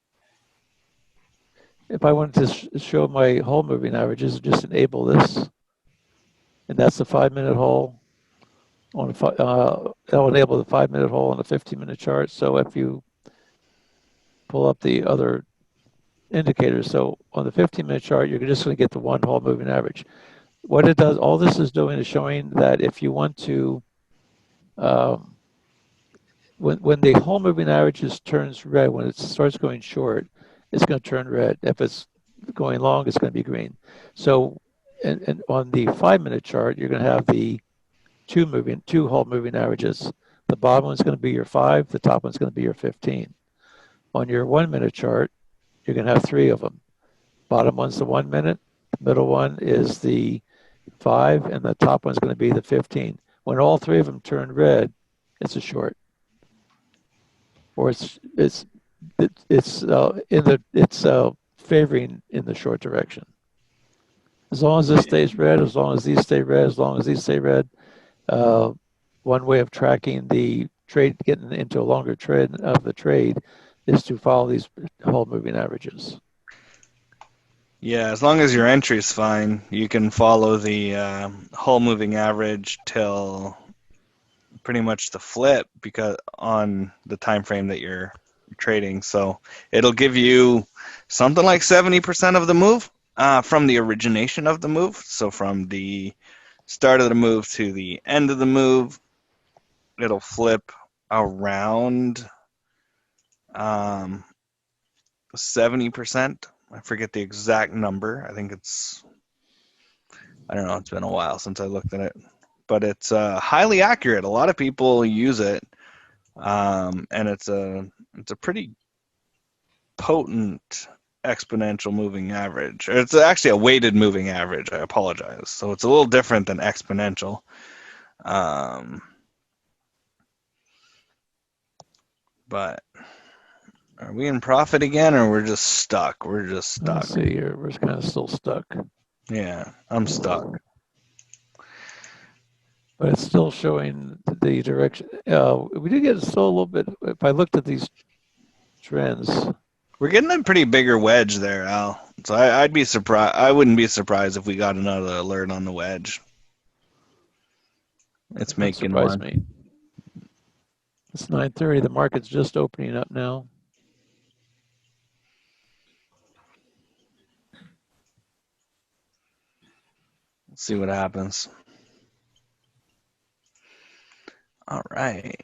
If I wanted to show my whole moving averages, just enable this. And that's the 5-minute whole. That'll enable the 5-minute whole on a 15-minute chart. So if you pull up the other indicators, so on the 15-minute chart, you're just going to get the one whole moving average. What it does, all this is doing is showing that if you want to, when the whole moving averages turns red, when it starts going short, it's going to turn red. If it's going long, it's going to be green. So, and on the 5-minute chart, you're going to have the two whole moving averages. The bottom one's going to be your 5, the top one's going to be your 15. On your 1-minute chart, you're going to have 3 of them. Bottom one's the 1 minute, the middle one is the 5, and the top one's going to be the 15. When all 3 of them turn red, it's a short, or it's favoring in the short direction. As long as this stays red, as long as these stay red, as long as these stay red, one way of tracking the trade, getting into a longer trend of the trade, is to follow these whole moving averages. Yeah, as long as your entry's fine, you can follow the whole moving average till pretty much the flip, because on the time frame that you're trading. So it'll give you something like 70% of the move from the origination of the move. So from the start of the move to the end of the move, it'll flip around 70%. I forget the exact number. I think it's, I don't know, it's been a while since I looked at it. But it's highly accurate. A lot of people use it, and it's a pretty potent exponential moving average. It's actually a weighted moving average. I apologize. So it's a little different than exponential. But are we in profit again, or we're just stuck? We're just stuck. Let's see here. We're kind of still stuck. Yeah, I'm stuck. But it's still showing the direction. We did get still a little bit. If I looked at these trends, we're getting a pretty bigger wedge there, Al. So I'd be surprised. I wouldn't be surprised if we got another alert on the wedge. It's making one. Me. It's 9:30. The market's just opening up now. Let's see what happens. All right.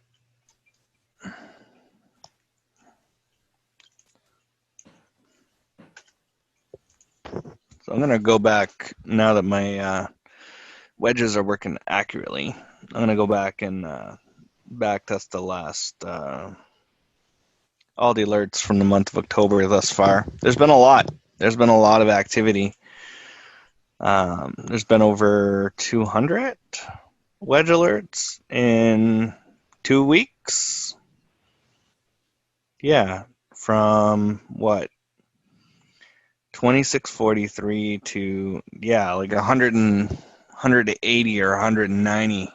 So I'm going to go back now that my wedges are working accurately. I'm going to go back and back test the last, all the alerts from the month of October thus far. There's been a lot. There's been a lot of activity. There's been over 200 wedge alerts in 2 weeks. Yeah, from what? 2643 to, yeah, like 180 or 190.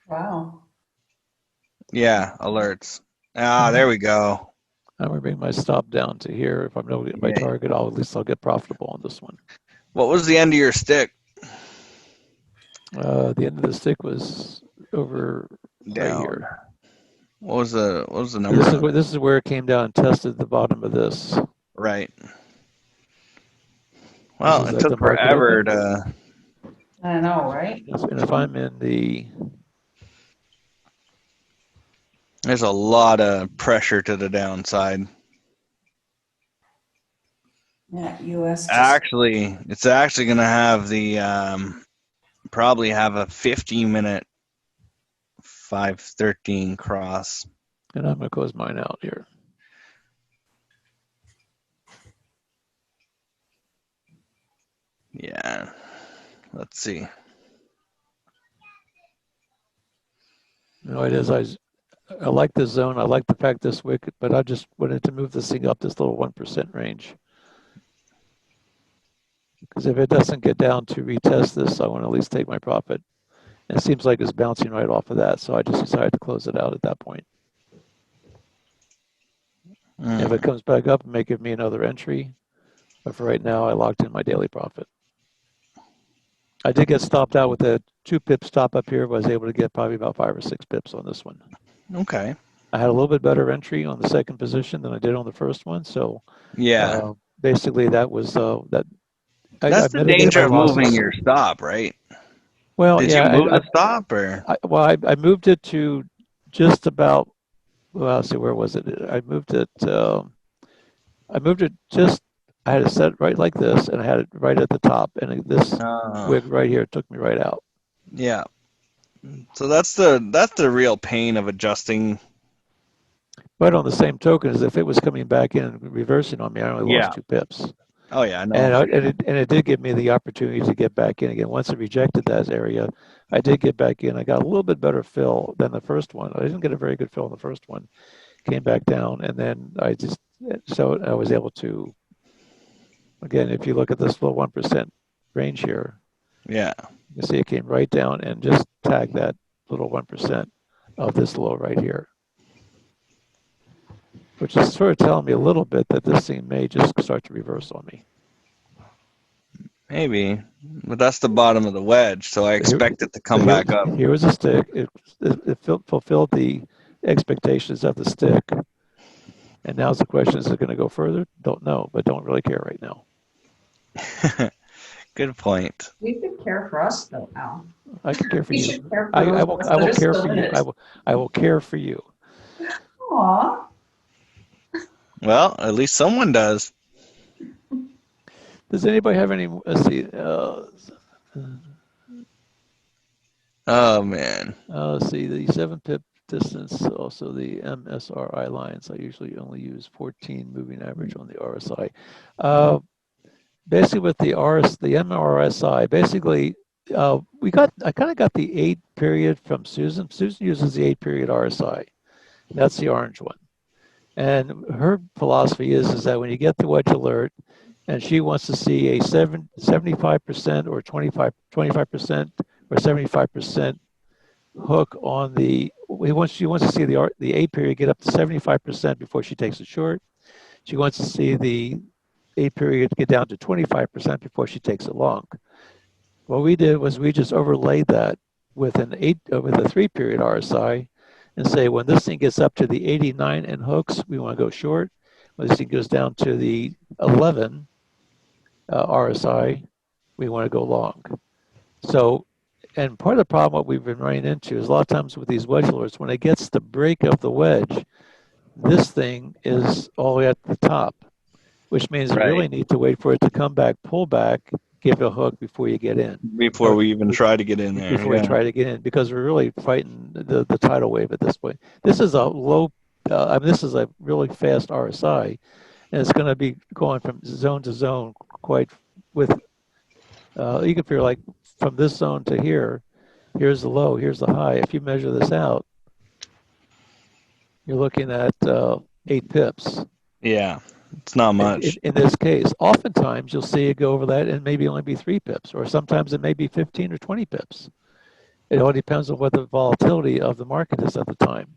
Wow. Yeah, alerts. There we go. I'm going to bring my stop down to here. If I'm not getting my target, at least I'll get profitable on this one. What was the end of your stick? The end of the stick was over right Down. here. What was the And number? this is where it came down and tested the bottom of this. Right. Well, This is it at the took market forever open. to. I know, right? And if I'm in the, There's a lot of pressure to the downside. Yeah, US just Actually, it's actually going to have the probably have a 50-minute 513 cross. and I'm going to close mine out here. Yeah. Let's see. You know, it is. I like this zone. I like the fact this wick, but I just wanted to move this thing up this little 1% range. Because if it doesn't get down to retest this, I want to at least take my profit. And it seems like it's bouncing right off of that, so I just decided to close it out at that point. If it comes back up, it may give me another entry. But for right now, I locked in my daily profit. I did get stopped out with a 2-pip stop up here, but I was able to get probably about 5 or 6 pips on this one. Okay. I had a little bit better entry on the second position than I did on the first one. So Yeah. basically that was that. That's I the mitigated danger my of moving losses. your stop, right? Well, Did you yeah, move the stop or? I moved it to just about, well, let's see, where was it? I moved it just, I had it set right like this, and I had it right at the top, and this wig right here took me right out. Yeah. So that's the real pain of adjusting. But on the same token, as if it was coming back in and reversing on me, I only lost 2 pips. Oh yeah, no. And it did give me the opportunity to get back in again. Once it rejected that area, I did get back in. I got a little bit better fill than the first one. I didn't get a very good fill in the first one. Came back down, and then so I was able to, again, if you look at this little 1% range here, Yeah. you can see it came right down and just tagged that little 1% of this low right here, which is sort of telling me a little bit that this thing may just start to reverse on me. Maybe, but that's the bottom of the wedge, so I expect it to come back up. Here was a stick. It fulfilled the expectations of the stick. And now's the question, is it going to go further? Don't know, but don't really care right now. Good point. You could care for us though, Al. I can care for You you. should care for I those will of us that are care still for in you. it. I will care for you. Aw. Well, at least someone does. Does anybody have any, let's see, Oh man. let's see, the 7-pip distance, also the MSRI lines. I usually only use 14 moving average on the RSI. Basically with the MRSI, basically I kind of got the 8-period from Susan. Susan uses the 8-period RSI. That's the orange one. And her philosophy is that when you get the wedge alert, and she wants to see a 75% or 25% or 75% hook on the, she wants to see the 8-period get up to 75% before she takes it short. She wants to see the 8-period get down to 25% before she takes it long. What we did was we just overlaid that with a 3-period RSI and say when this thing gets up to the 89 and hooks, we want to go short. When this thing goes down to the 11 RSI, we want to go long. So, and part of the problem what we've been running into is a lot of times with these wedge alerts, when it gets the break of the wedge, this thing is all the way at the top, which means you really need to wait for it to come back, pull back, give a hook before you get in. Before we even try to get in there. Before we try to get in, because we're really fighting the tidal wave at this point. This is a low, this is a really fast RSI, and it's going to be going from zone to zone quite with, you can feel like from this zone to here, here's the low, here's the high. If you measure this out, you're looking at 8 pips. Yeah, it's not much. In this case, oftentimes you'll see it go over that and maybe only be 3 pips, or sometimes it may be 15 or 20 pips. It all depends on what the volatility of the market is at the time.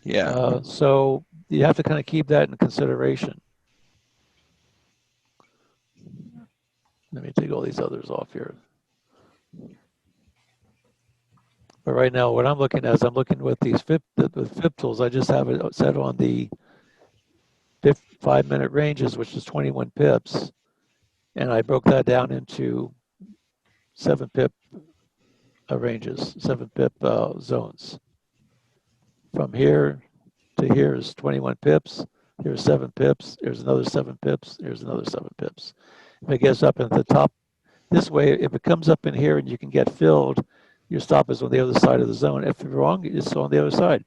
Yeah. So you have to kind of keep that in consideration. Let me take all these others off here. But right now, what I'm looking at is I'm looking with these the FIP tools. I just have it set on the 5-minute ranges, which is 21 pips. And I broke that down into 7 pip ranges, 7 pip zones. From here to here is 21 pips. Here's 7 pips. Here's another 7 pips. Here's another 7 pips. If it gets up at the top, this way, if it comes up in here and you can get filled, your stop is on the other side of the zone. If you're wrong, it's on the other side.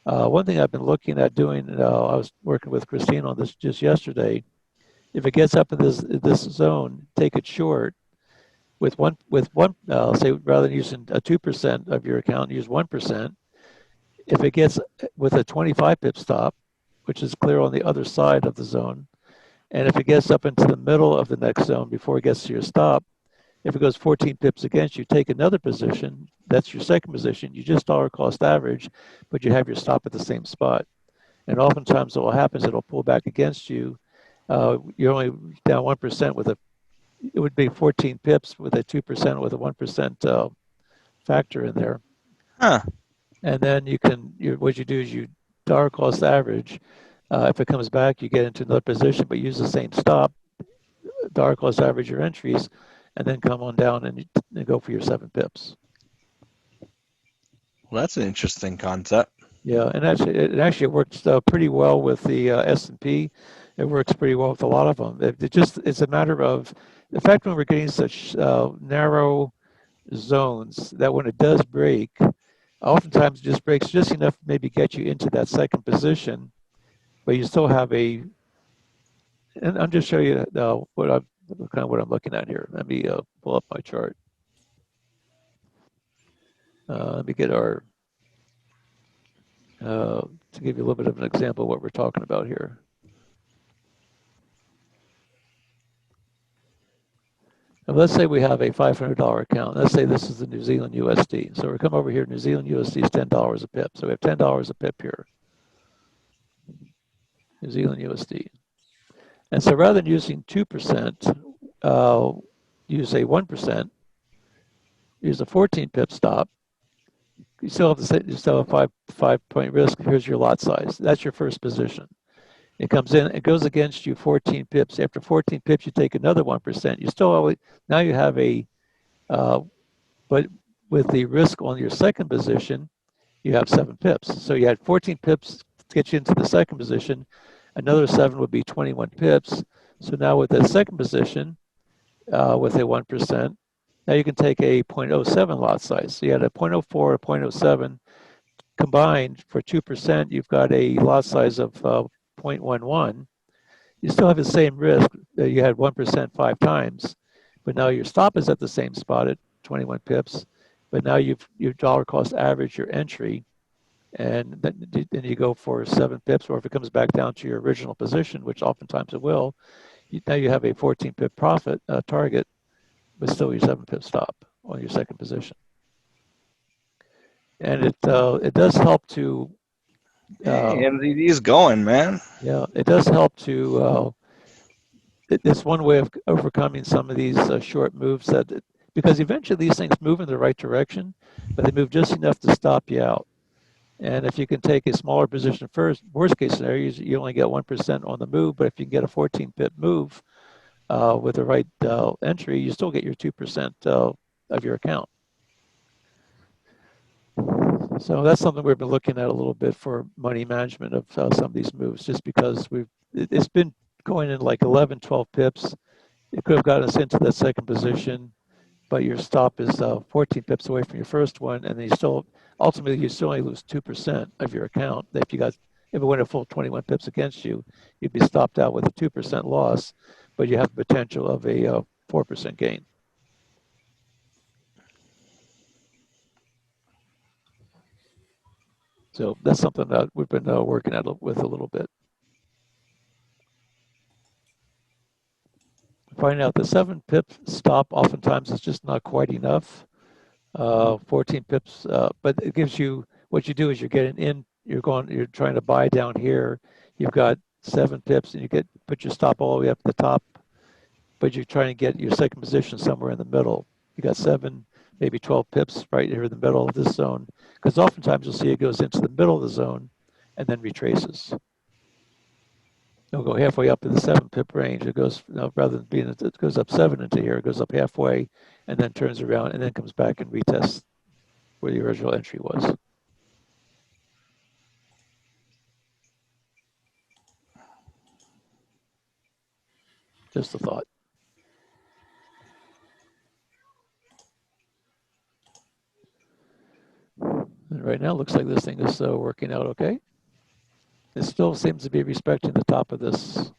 One thing I've been looking at doing, I was working with Christine on this just yesterday. If it gets up in this zone, take it short. With one, say rather than using a 2% of your account, use 1%. If it gets with a 25 pip stop, which is clear on the other side of the zone, and if it gets up into the middle of the next zone before it gets to your stop, if it goes 14 pips against you, take another position. That's your second position. You just dollar cost average, but you have your stop at the same spot. And oftentimes what will happen is it'll pull back against you. You're only down 1% with it would be 14 pips with a 2% with a 1% factor in there. Huh. And then what you do is you dollar cost average. If it comes back, you get into another position, but use the same stop, dollar cost average your entries, and then come on down and go for your 7 pips. Well, that's an interesting concept. Yeah, and it works pretty well with the S&P. It works pretty well with a lot of them. It's a matter of the fact when we're getting such narrow zones that when it does break, oftentimes it just breaks just enough to maybe get you into that second position, but you still have and I'll just show you what I'm looking at here. Let me pull up my chart. Let me get our to give you a little bit of an example of what we're talking about here. And let's say we have a $500 account. Let's say this is the New Zealand USD. So we come over here, New Zealand USD is $10 a pip. So we have $10 a pip here. New Zealand USD. And so rather than using 2%, use a 1%, use a 14 pip stop. You still have a 5-point risk. Here's your lot size. That's your first position. It comes in, it goes against you 14 pips. After 14 pips, you take another 1%. You still always, now you have but with the risk on your second position, you have 7 pips. So you had 14 pips to get you into the second position. Another 7 would be 21 pips. So now with the second position, with a 1%, now you can take a 0.07 lot size. So you had a 0.04, a 0.07 combined for 2%. You've got a lot size of 0.11. You still have the same risk that you had 1% 5 times, but now your stop is at the same spot at 21 pips. But now you've dollar cost average your entry, and then you go for 7 pips, or if it comes back down to your original position, which oftentimes it will, now you have a 14 pip profit target, but still your 7 pip stop on your second position. And it does help to. Hey, MZD's going, man. Yeah, it does help to. It's one way of overcoming some of these short moves because eventually these things move in the right direction, but they move just enough to stop you out. And if you can take a smaller position first, worst case scenario, you only get 1% on the move, but if you can get a 14 pip move with the right entry, you still get your 2% of your account. So that's something we've been looking at a little bit for money management of some of these moves, just because it's been going in like 11, 12 pips. It could have gotten us into that second position, but your stop is 14 pips away from your first one, and then ultimately you still only lose 2% of your account. If it went a full 21 pips against you, you'd be stopped out with a 2% loss, but you have the potential of a 4% gain. So that's something that we've been working with a little bit. Finding out the 7 pip stop oftentimes is just not quite enough. 14 pips, but it gives you, what you do is you're getting in, you're trying to buy down here. You've got 7 pips and you put your stop all the way up to the top, but you're trying to get your second position somewhere in the middle. You got 7, maybe 12 pips right here in the middle of this zone, because oftentimes you'll see it goes into the middle of the zone and then retraces. It'll go halfway up in the 7 pip range. It goes, rather than being, it goes up 7 into here, it goes up halfway and then turns around and then comes back and retests where the original entry was. Just a thought. And right now, it looks like this thing is working out okay. It still seems to be respecting the top of this.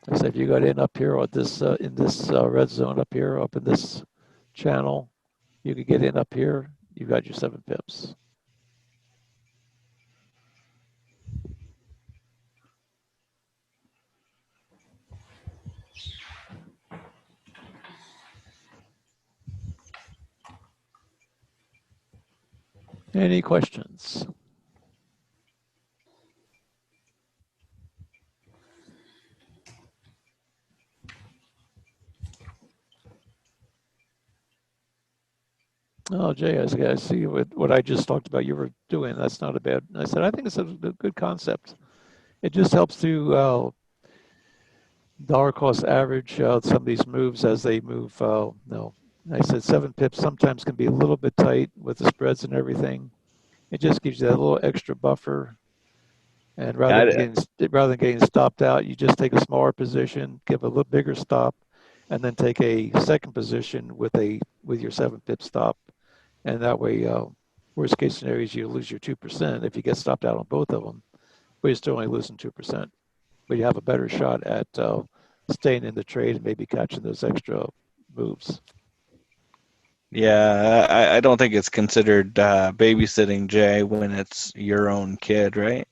I said, if you got in up here or this in this red zone up here, up in this channel, you could get in up here. You got your 7 pips. Any questions? Oh, Jay, I see what I just talked about you were doing. That's not a bad. I said, I think it's a good concept. It just helps to dollar cost average some of these moves as they move. No, I said 7 pips sometimes can be a little bit tight with the spreads and everything. It just gives you that little extra buffer. And rather than getting stopped out, you just take a smaller position, give a little bigger stop, and then take a second position with your 7 pip stop. And that way, worst case scenario is you lose your 2% if you get stopped out on both of them, but you're still only losing 2%. But you have a better shot at staying in the trade and maybe catching those extra moves. Yeah, I don't think it's considered babysitting, Jay, when it's your own kid, right?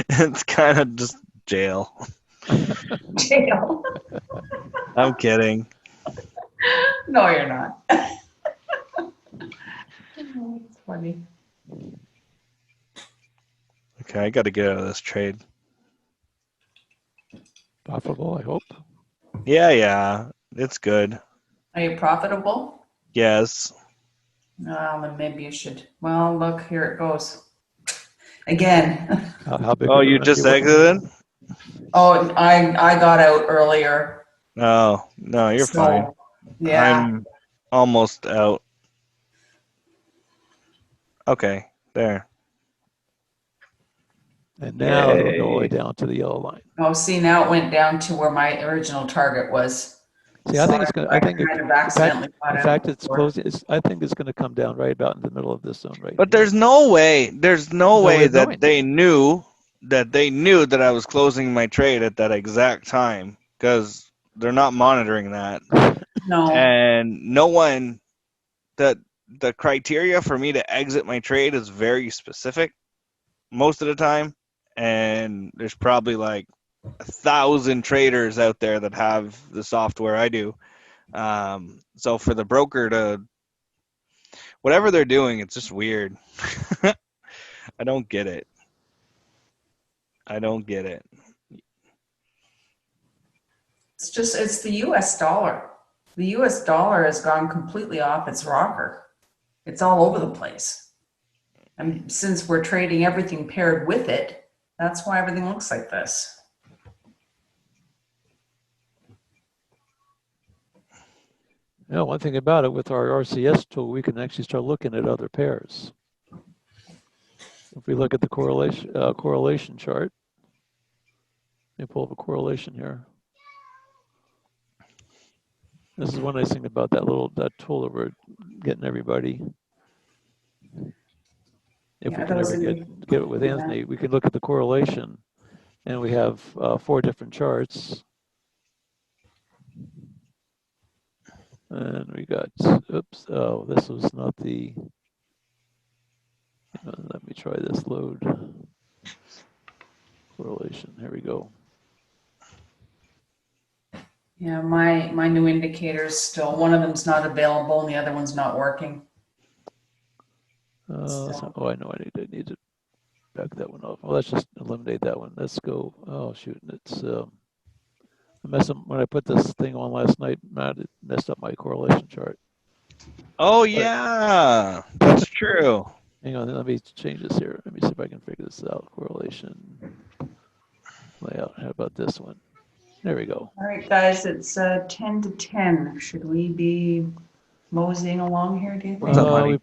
It's kind of just jail. Jail. I'm kidding. No, you're not. It's funny. Okay, I got to get out of this trade. Profitable, I hope. Yeah, it's good. Are you profitable? Yes. Well, then maybe you should. Well, look, here it goes. Again. How big? Oh, you just exited? Oh, I got out earlier. Oh, no, you're fine. Yeah. I'm almost out. Okay, there. And now it'll go all the way down to the yellow line. Oh, see, now it went down to where my original target was. See, I think it's going. I think kind of accidentally got in out fact, it's before. closing. I think it's going to come down right about in the middle of this zone, right? But here. there's no way No way of that knowing. they knew that I was closing my trade at that exact time, because they're not monitoring that. No. And no one, the criteria for me to exit my trade is very specific most of the time, and there's probably like 1,000 traders out there that have the software I do. So for the broker to, whatever they're doing, it's just weird. I don't get it. It's the US dollar. The US dollar has gone completely off its rocker. It's all over the place. And since we're trading everything paired with it, that's why everything looks like this. You know, one thing about it, with our RCS tool, we can actually start looking at other pairs. If we look at the correlation chart, let me pull up a correlation here. This is one nice thing about that tool that we're getting everybody. If we can ever get it with Anthony, we can look at the correlation, and we have 4 different charts. And we got, oops, oh, this was not the, let me try this load. Correlation, here we go. Yeah, my new indicators still, one of them's not available and the other one's not working. So, oh, I know I need to back that one off. Well, let's just eliminate that one. Let's go, oh shoot, it's When I put this thing on last night, Matt, it messed up my correlation chart. Oh yeah, that's true. Hang on, let me change this here. Let me see if I can figure this out. Correlation layout. How about this one? There we go. All right, guys, it's 10 to 10. Should we be moseying along here, do you think? What's up, honey?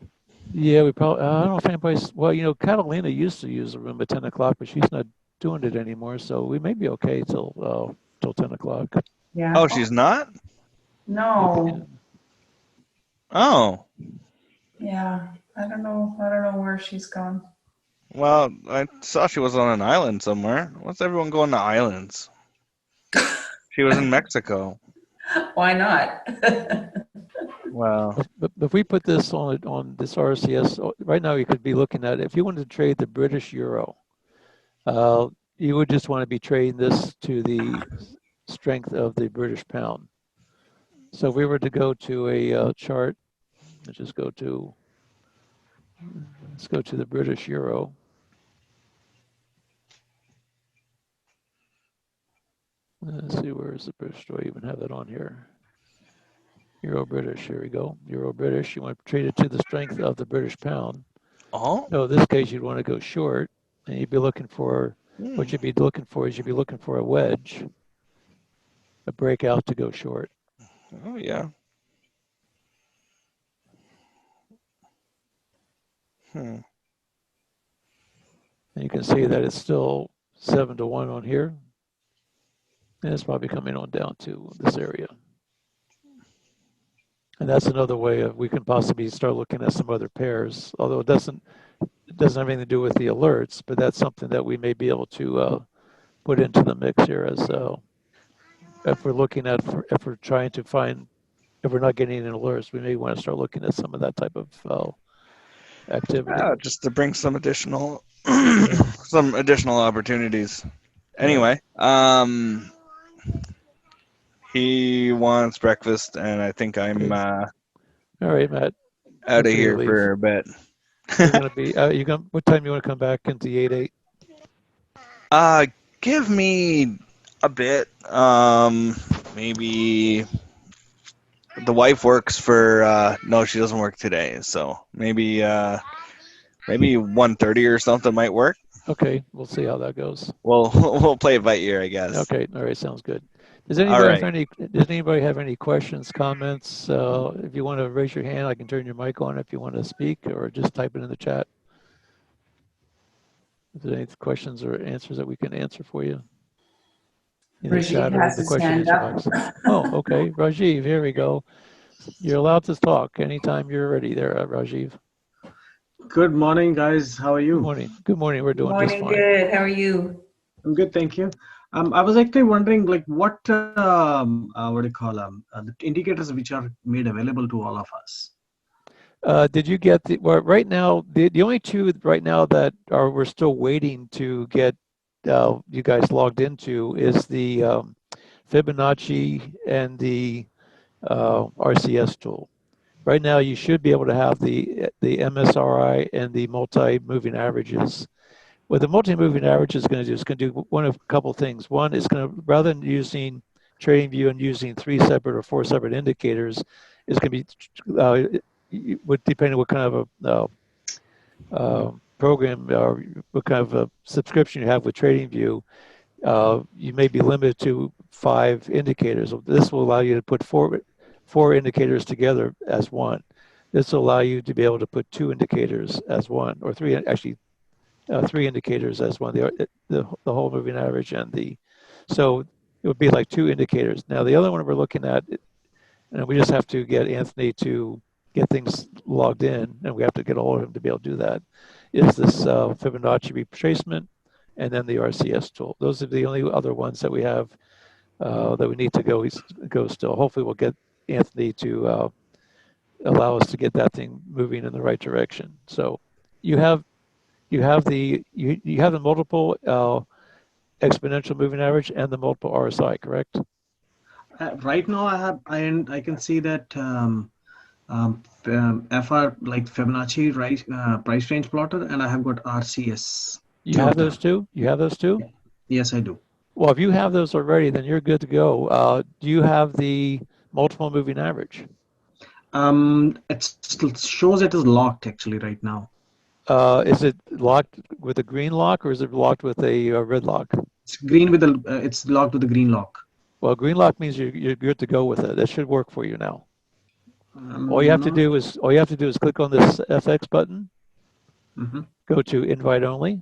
We probably. I don't know if anybody's. Well, Catalina used to use the room at 10 o'clock, but she's not doing it anymore. So we may be okay till 10 o'clock. Yeah. Oh, she's not? No. Oh. Yeah. I don't know where she's gone. Well, I saw she was on an island somewhere. What's everyone going to islands? She was in Mexico. Why not? Wow. But if we put this on this RCS right now, you could be looking at, if you wanted to trade the British euro, you would just want to be trading this to the strength of the British pound. So if we were to go to a chart, let's go to the British euro. Let's see, where is the British? Do I even have that on here? Euro British, here we go. Euro British, you want to trade it to the strength of the British pound. Oh. So in this case, you'd want to go short, and you'd be looking for, what you'd be looking for is you'd be looking for a wedge, a breakout to go short. Oh, yeah. And you can see that it's still 7 to 1 on here. And it's probably coming on down to this area. And that's another way of, we can possibly start looking at some other pairs, although it doesn't have anything to do with the alerts, but that's something that we may be able to put into the mix here as if we're looking at, if we're trying to find, if we're not getting any alerts, we may want to start looking at some of that type of activity. Yeah, just to bring some additional opportunities. Anyway, he wants breakfast, and I think I'm All right, Matt. out of here for a bit. You're gonna be. What time you want to come back into the 8/8? Give me a bit. Maybe the wife works for. No, she doesn't work today. So maybe 1:30 or something might work. Okay, we'll see how that goes. We'll play it by ear, I guess. Okay, all right, sounds good. Does anybody have any questions, comments? If you want to raise your hand, I can turn your mic on if you want to speak, or just type it in the chat. If there's any questions or answers that we can answer for you. In the chat or in the question answer box. Oh, okay, Rajiv, here we go. You're allowed to talk anytime you're ready there, Rajiv. Good morning, guys. How are you? Good morning. Good morning. We're doing just fine. Good. How are you? I'm good, thank you. I was actually wondering, like, what do you call the indicators which are made available to all of us? Did you get right now? The only two right now that we're still waiting to get you guys logged into is the Fibonacci and the RCS tool. Right now, you should be able to have the MSRI and the multi-moving averages. What the multi-moving average is going to do is going to do one of a couple of things. One is going to, rather than using TradingView and using 3 separate or 4 separate indicators, is going to be, depending on what kind of program or what kind of a subscription you have with TradingView, you may be limited to 5 indicators. This will allow you to put four indicators together as one. This will allow you to be able to put 2 indicators as one, or 3, actually 3 indicators as one, the whole moving average and so it would be like 2 indicators. Now the other one we're looking at, and we just have to get Anthony to get things logged in, and we have to get a hold of him to be able to do that, is this Fibonacci retracement and then the RCS tool. Those are the only other ones that we have that we need to go still. Hopefully we'll get Anthony to allow us to get that thing moving in the right direction. So you have the multiple exponential moving average and the multiple RSI, correct? Right now, I can see that FR, like Fibonacci price range plotter, and I have got RCS. You have those two? You have those two? Yes, I do. Well, if you have those already, then you're good to go. Do you have the multiple moving average? It still shows it is locked actually right now. Is it locked with a green lock or is it locked with a red lock? It's green with the. It's locked with the green lock. Well, green lock means you're good to go with it. That should work for you now. All you I'm have to not. do is click on this FX button, Mhm. go to invite only,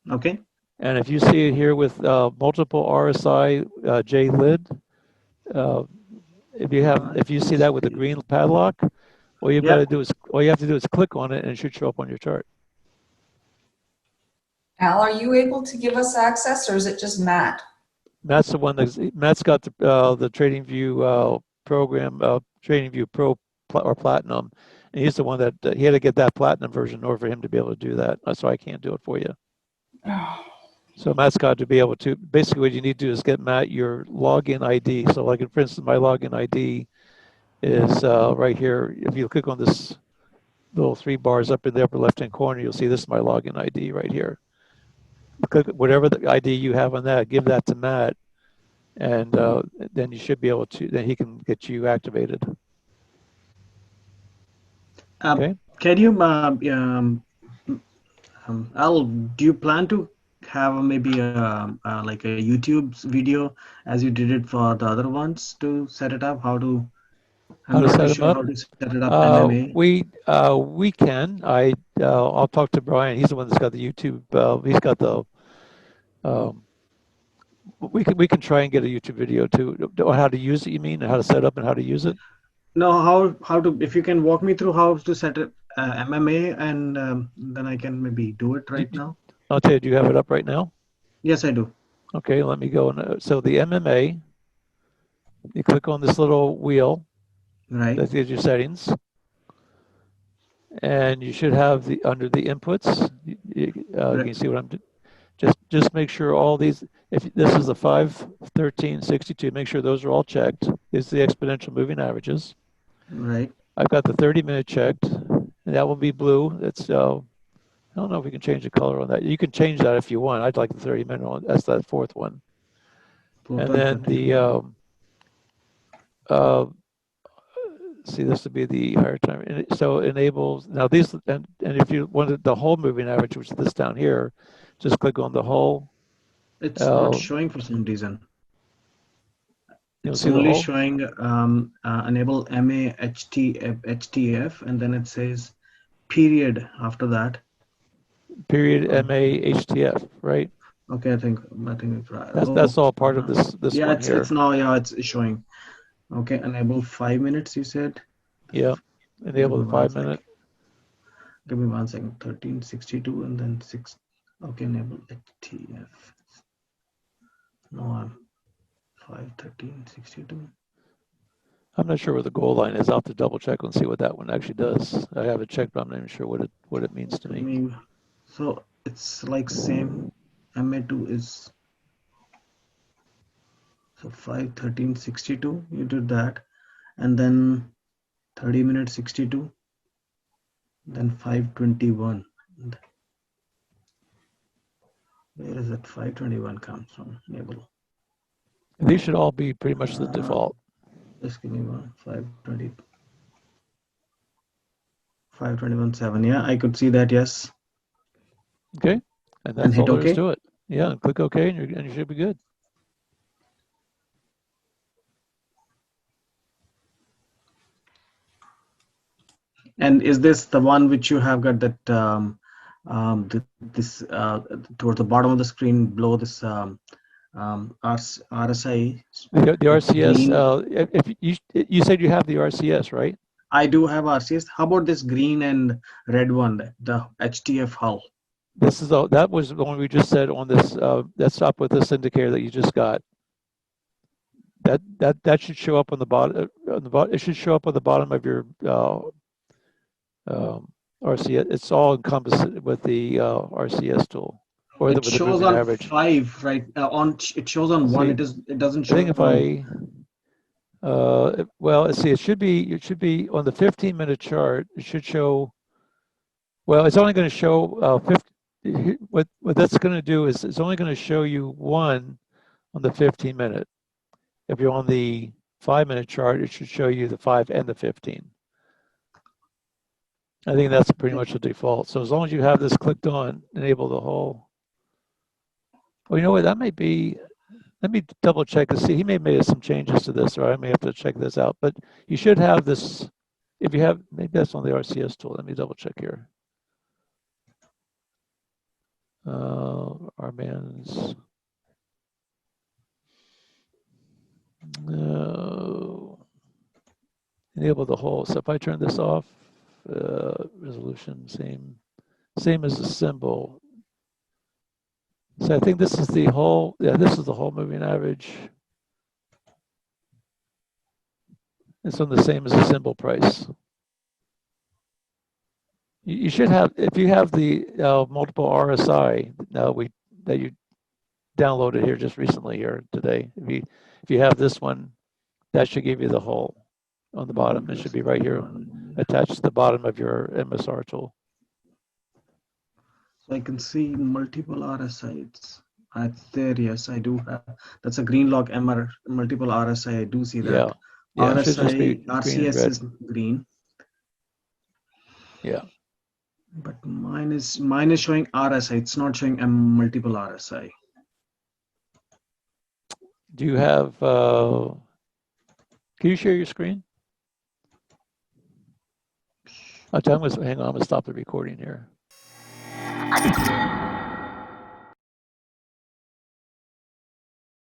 Okay. and if you see it here with multiple RSI JLID, uh, if you see that with the green padlock, all you have to do is click on it and it should show up on your chart. Al, are you able to give us access, or is it just Matt? Matt's the one Matt's got the TradingView program, TradingView Pro or Platinum, and he's the one that he had to get that Platinum version in order for him to be able to do that. So I can't do it for you. Oh, So Matt's got to be able to. Basically, what you need to do is get Matt your login ID. So, like for instance, my login ID is right here. If you click on this little 3 bars up in the upper left-hand corner, you'll see this is my login ID right here. Click whatever the ID you have on that, give that to Matt, and then you should be able to. Then he can get you activated. Okay. Can you, Al, do you plan to have maybe like a YouTube video as you did it for the other ones to set it up? How to? I'm not too sure how to set it up. MMA. We can. I'll talk to Brian. He's the one that's got the YouTube. He's got the. We can try and get a YouTube video too on how to use it. You mean how to set up and how to use it? No, how to? If you can walk me through how to set it MMA, and then I can maybe do it right now. I'll tell you. Do you have it up right now? Yes, I do. Okay, let me go. So the MMA, you click on this little wheel. Right. That gives you settings, and you should have under the inputs. You can see what I'm doing. Just make sure all these. If this is the 5, 13, 62, make sure those are all checked. Is the exponential moving averages. Right. I've got the 30-minute checked, and that will be blue. That's I don't know if we can change the color on that. You can change that if you want. I'd like the 30-minute one. That's that fourth one. And then the see, this would be the higher time. And so enables now these, and if you wanted the whole moving average, which is this down here, just click on the whole. It's not showing for some reason. It's only showing enable MA HTF, and then it says period after that. Period MA HTF, right? Okay, I think that's all part of this yeah, one it's here. it's now it's showing. Okay, enable 5 minutes. You said. Yeah, enable the 5 minute. Give me 1 second. 1362 and then 6. Okay, enable HTF. No, I'm 5:13:62. I'm not sure where the goal line is. I'll have to double check and see what that one actually does. I have it checked, but I'm not even sure what it means to me. So it's like same. MA2 is so 5:13:62. You did that, and then 30 minutes 62. Then 5:21. Where is that 5:21 comes from? Enable. These should all be pretty much the default. Just give me one. 5:20. 5:21:7. Yeah, I could see that. Yes. Okay, and that's all hit there is OK. to it. Yeah, and click OK, and you should be good. And is this the one which you have got that towards the bottom of the screen below this RSI? The RCS. If you said you have the RCS, right? I do have RCS. How about this green and red one, the HTF hull? This is that was the one we just said on this. That's up with this indicator that you just got. That should show up on the bottom. It should show up on the bottom of your RCS. It's all encompassed with the RCS tool. Or it shows on average. 5, right? It shows on 1. It doesn't show. I think if well, let's see. It should be on the 15-minute chart. It should show. Well, it's only going to show 50. What that's going to do is it's only going to show you one on the 15-minute. If you're on the 5-minute chart, it should show you the 5 and the 15. I think that's pretty much the default. So as long as you have this clicked on, enable the whole. Well, you know what? That might be. Let me double check and see. He may have made some changes to this, or I may have to check this out. But you should have this. If you have, maybe that's on the RCS tool. Let me double check here. Our man's. No. Enable the whole. So if I turn this off, resolution same as the symbol. So I think this is the whole. Yeah, this is the whole moving average. It's on the same as the symbol price. You should have, if you have the multiple RSI that you downloaded here just recently here today. If you have this one, that should give you the whole on the bottom. It should be right here attached to the bottom of your MSR tool. So I can see multiple RSIs. There, yes, I do have. That's a green log MR, multiple RSI. I do see that. Yeah, it should just be RSI, green and RCS red. is green. Yeah. But mine is showing RSI. It's not showing multiple RSI. Do you have, can you share your screen? Hang on, I'm gonna stop the recording here.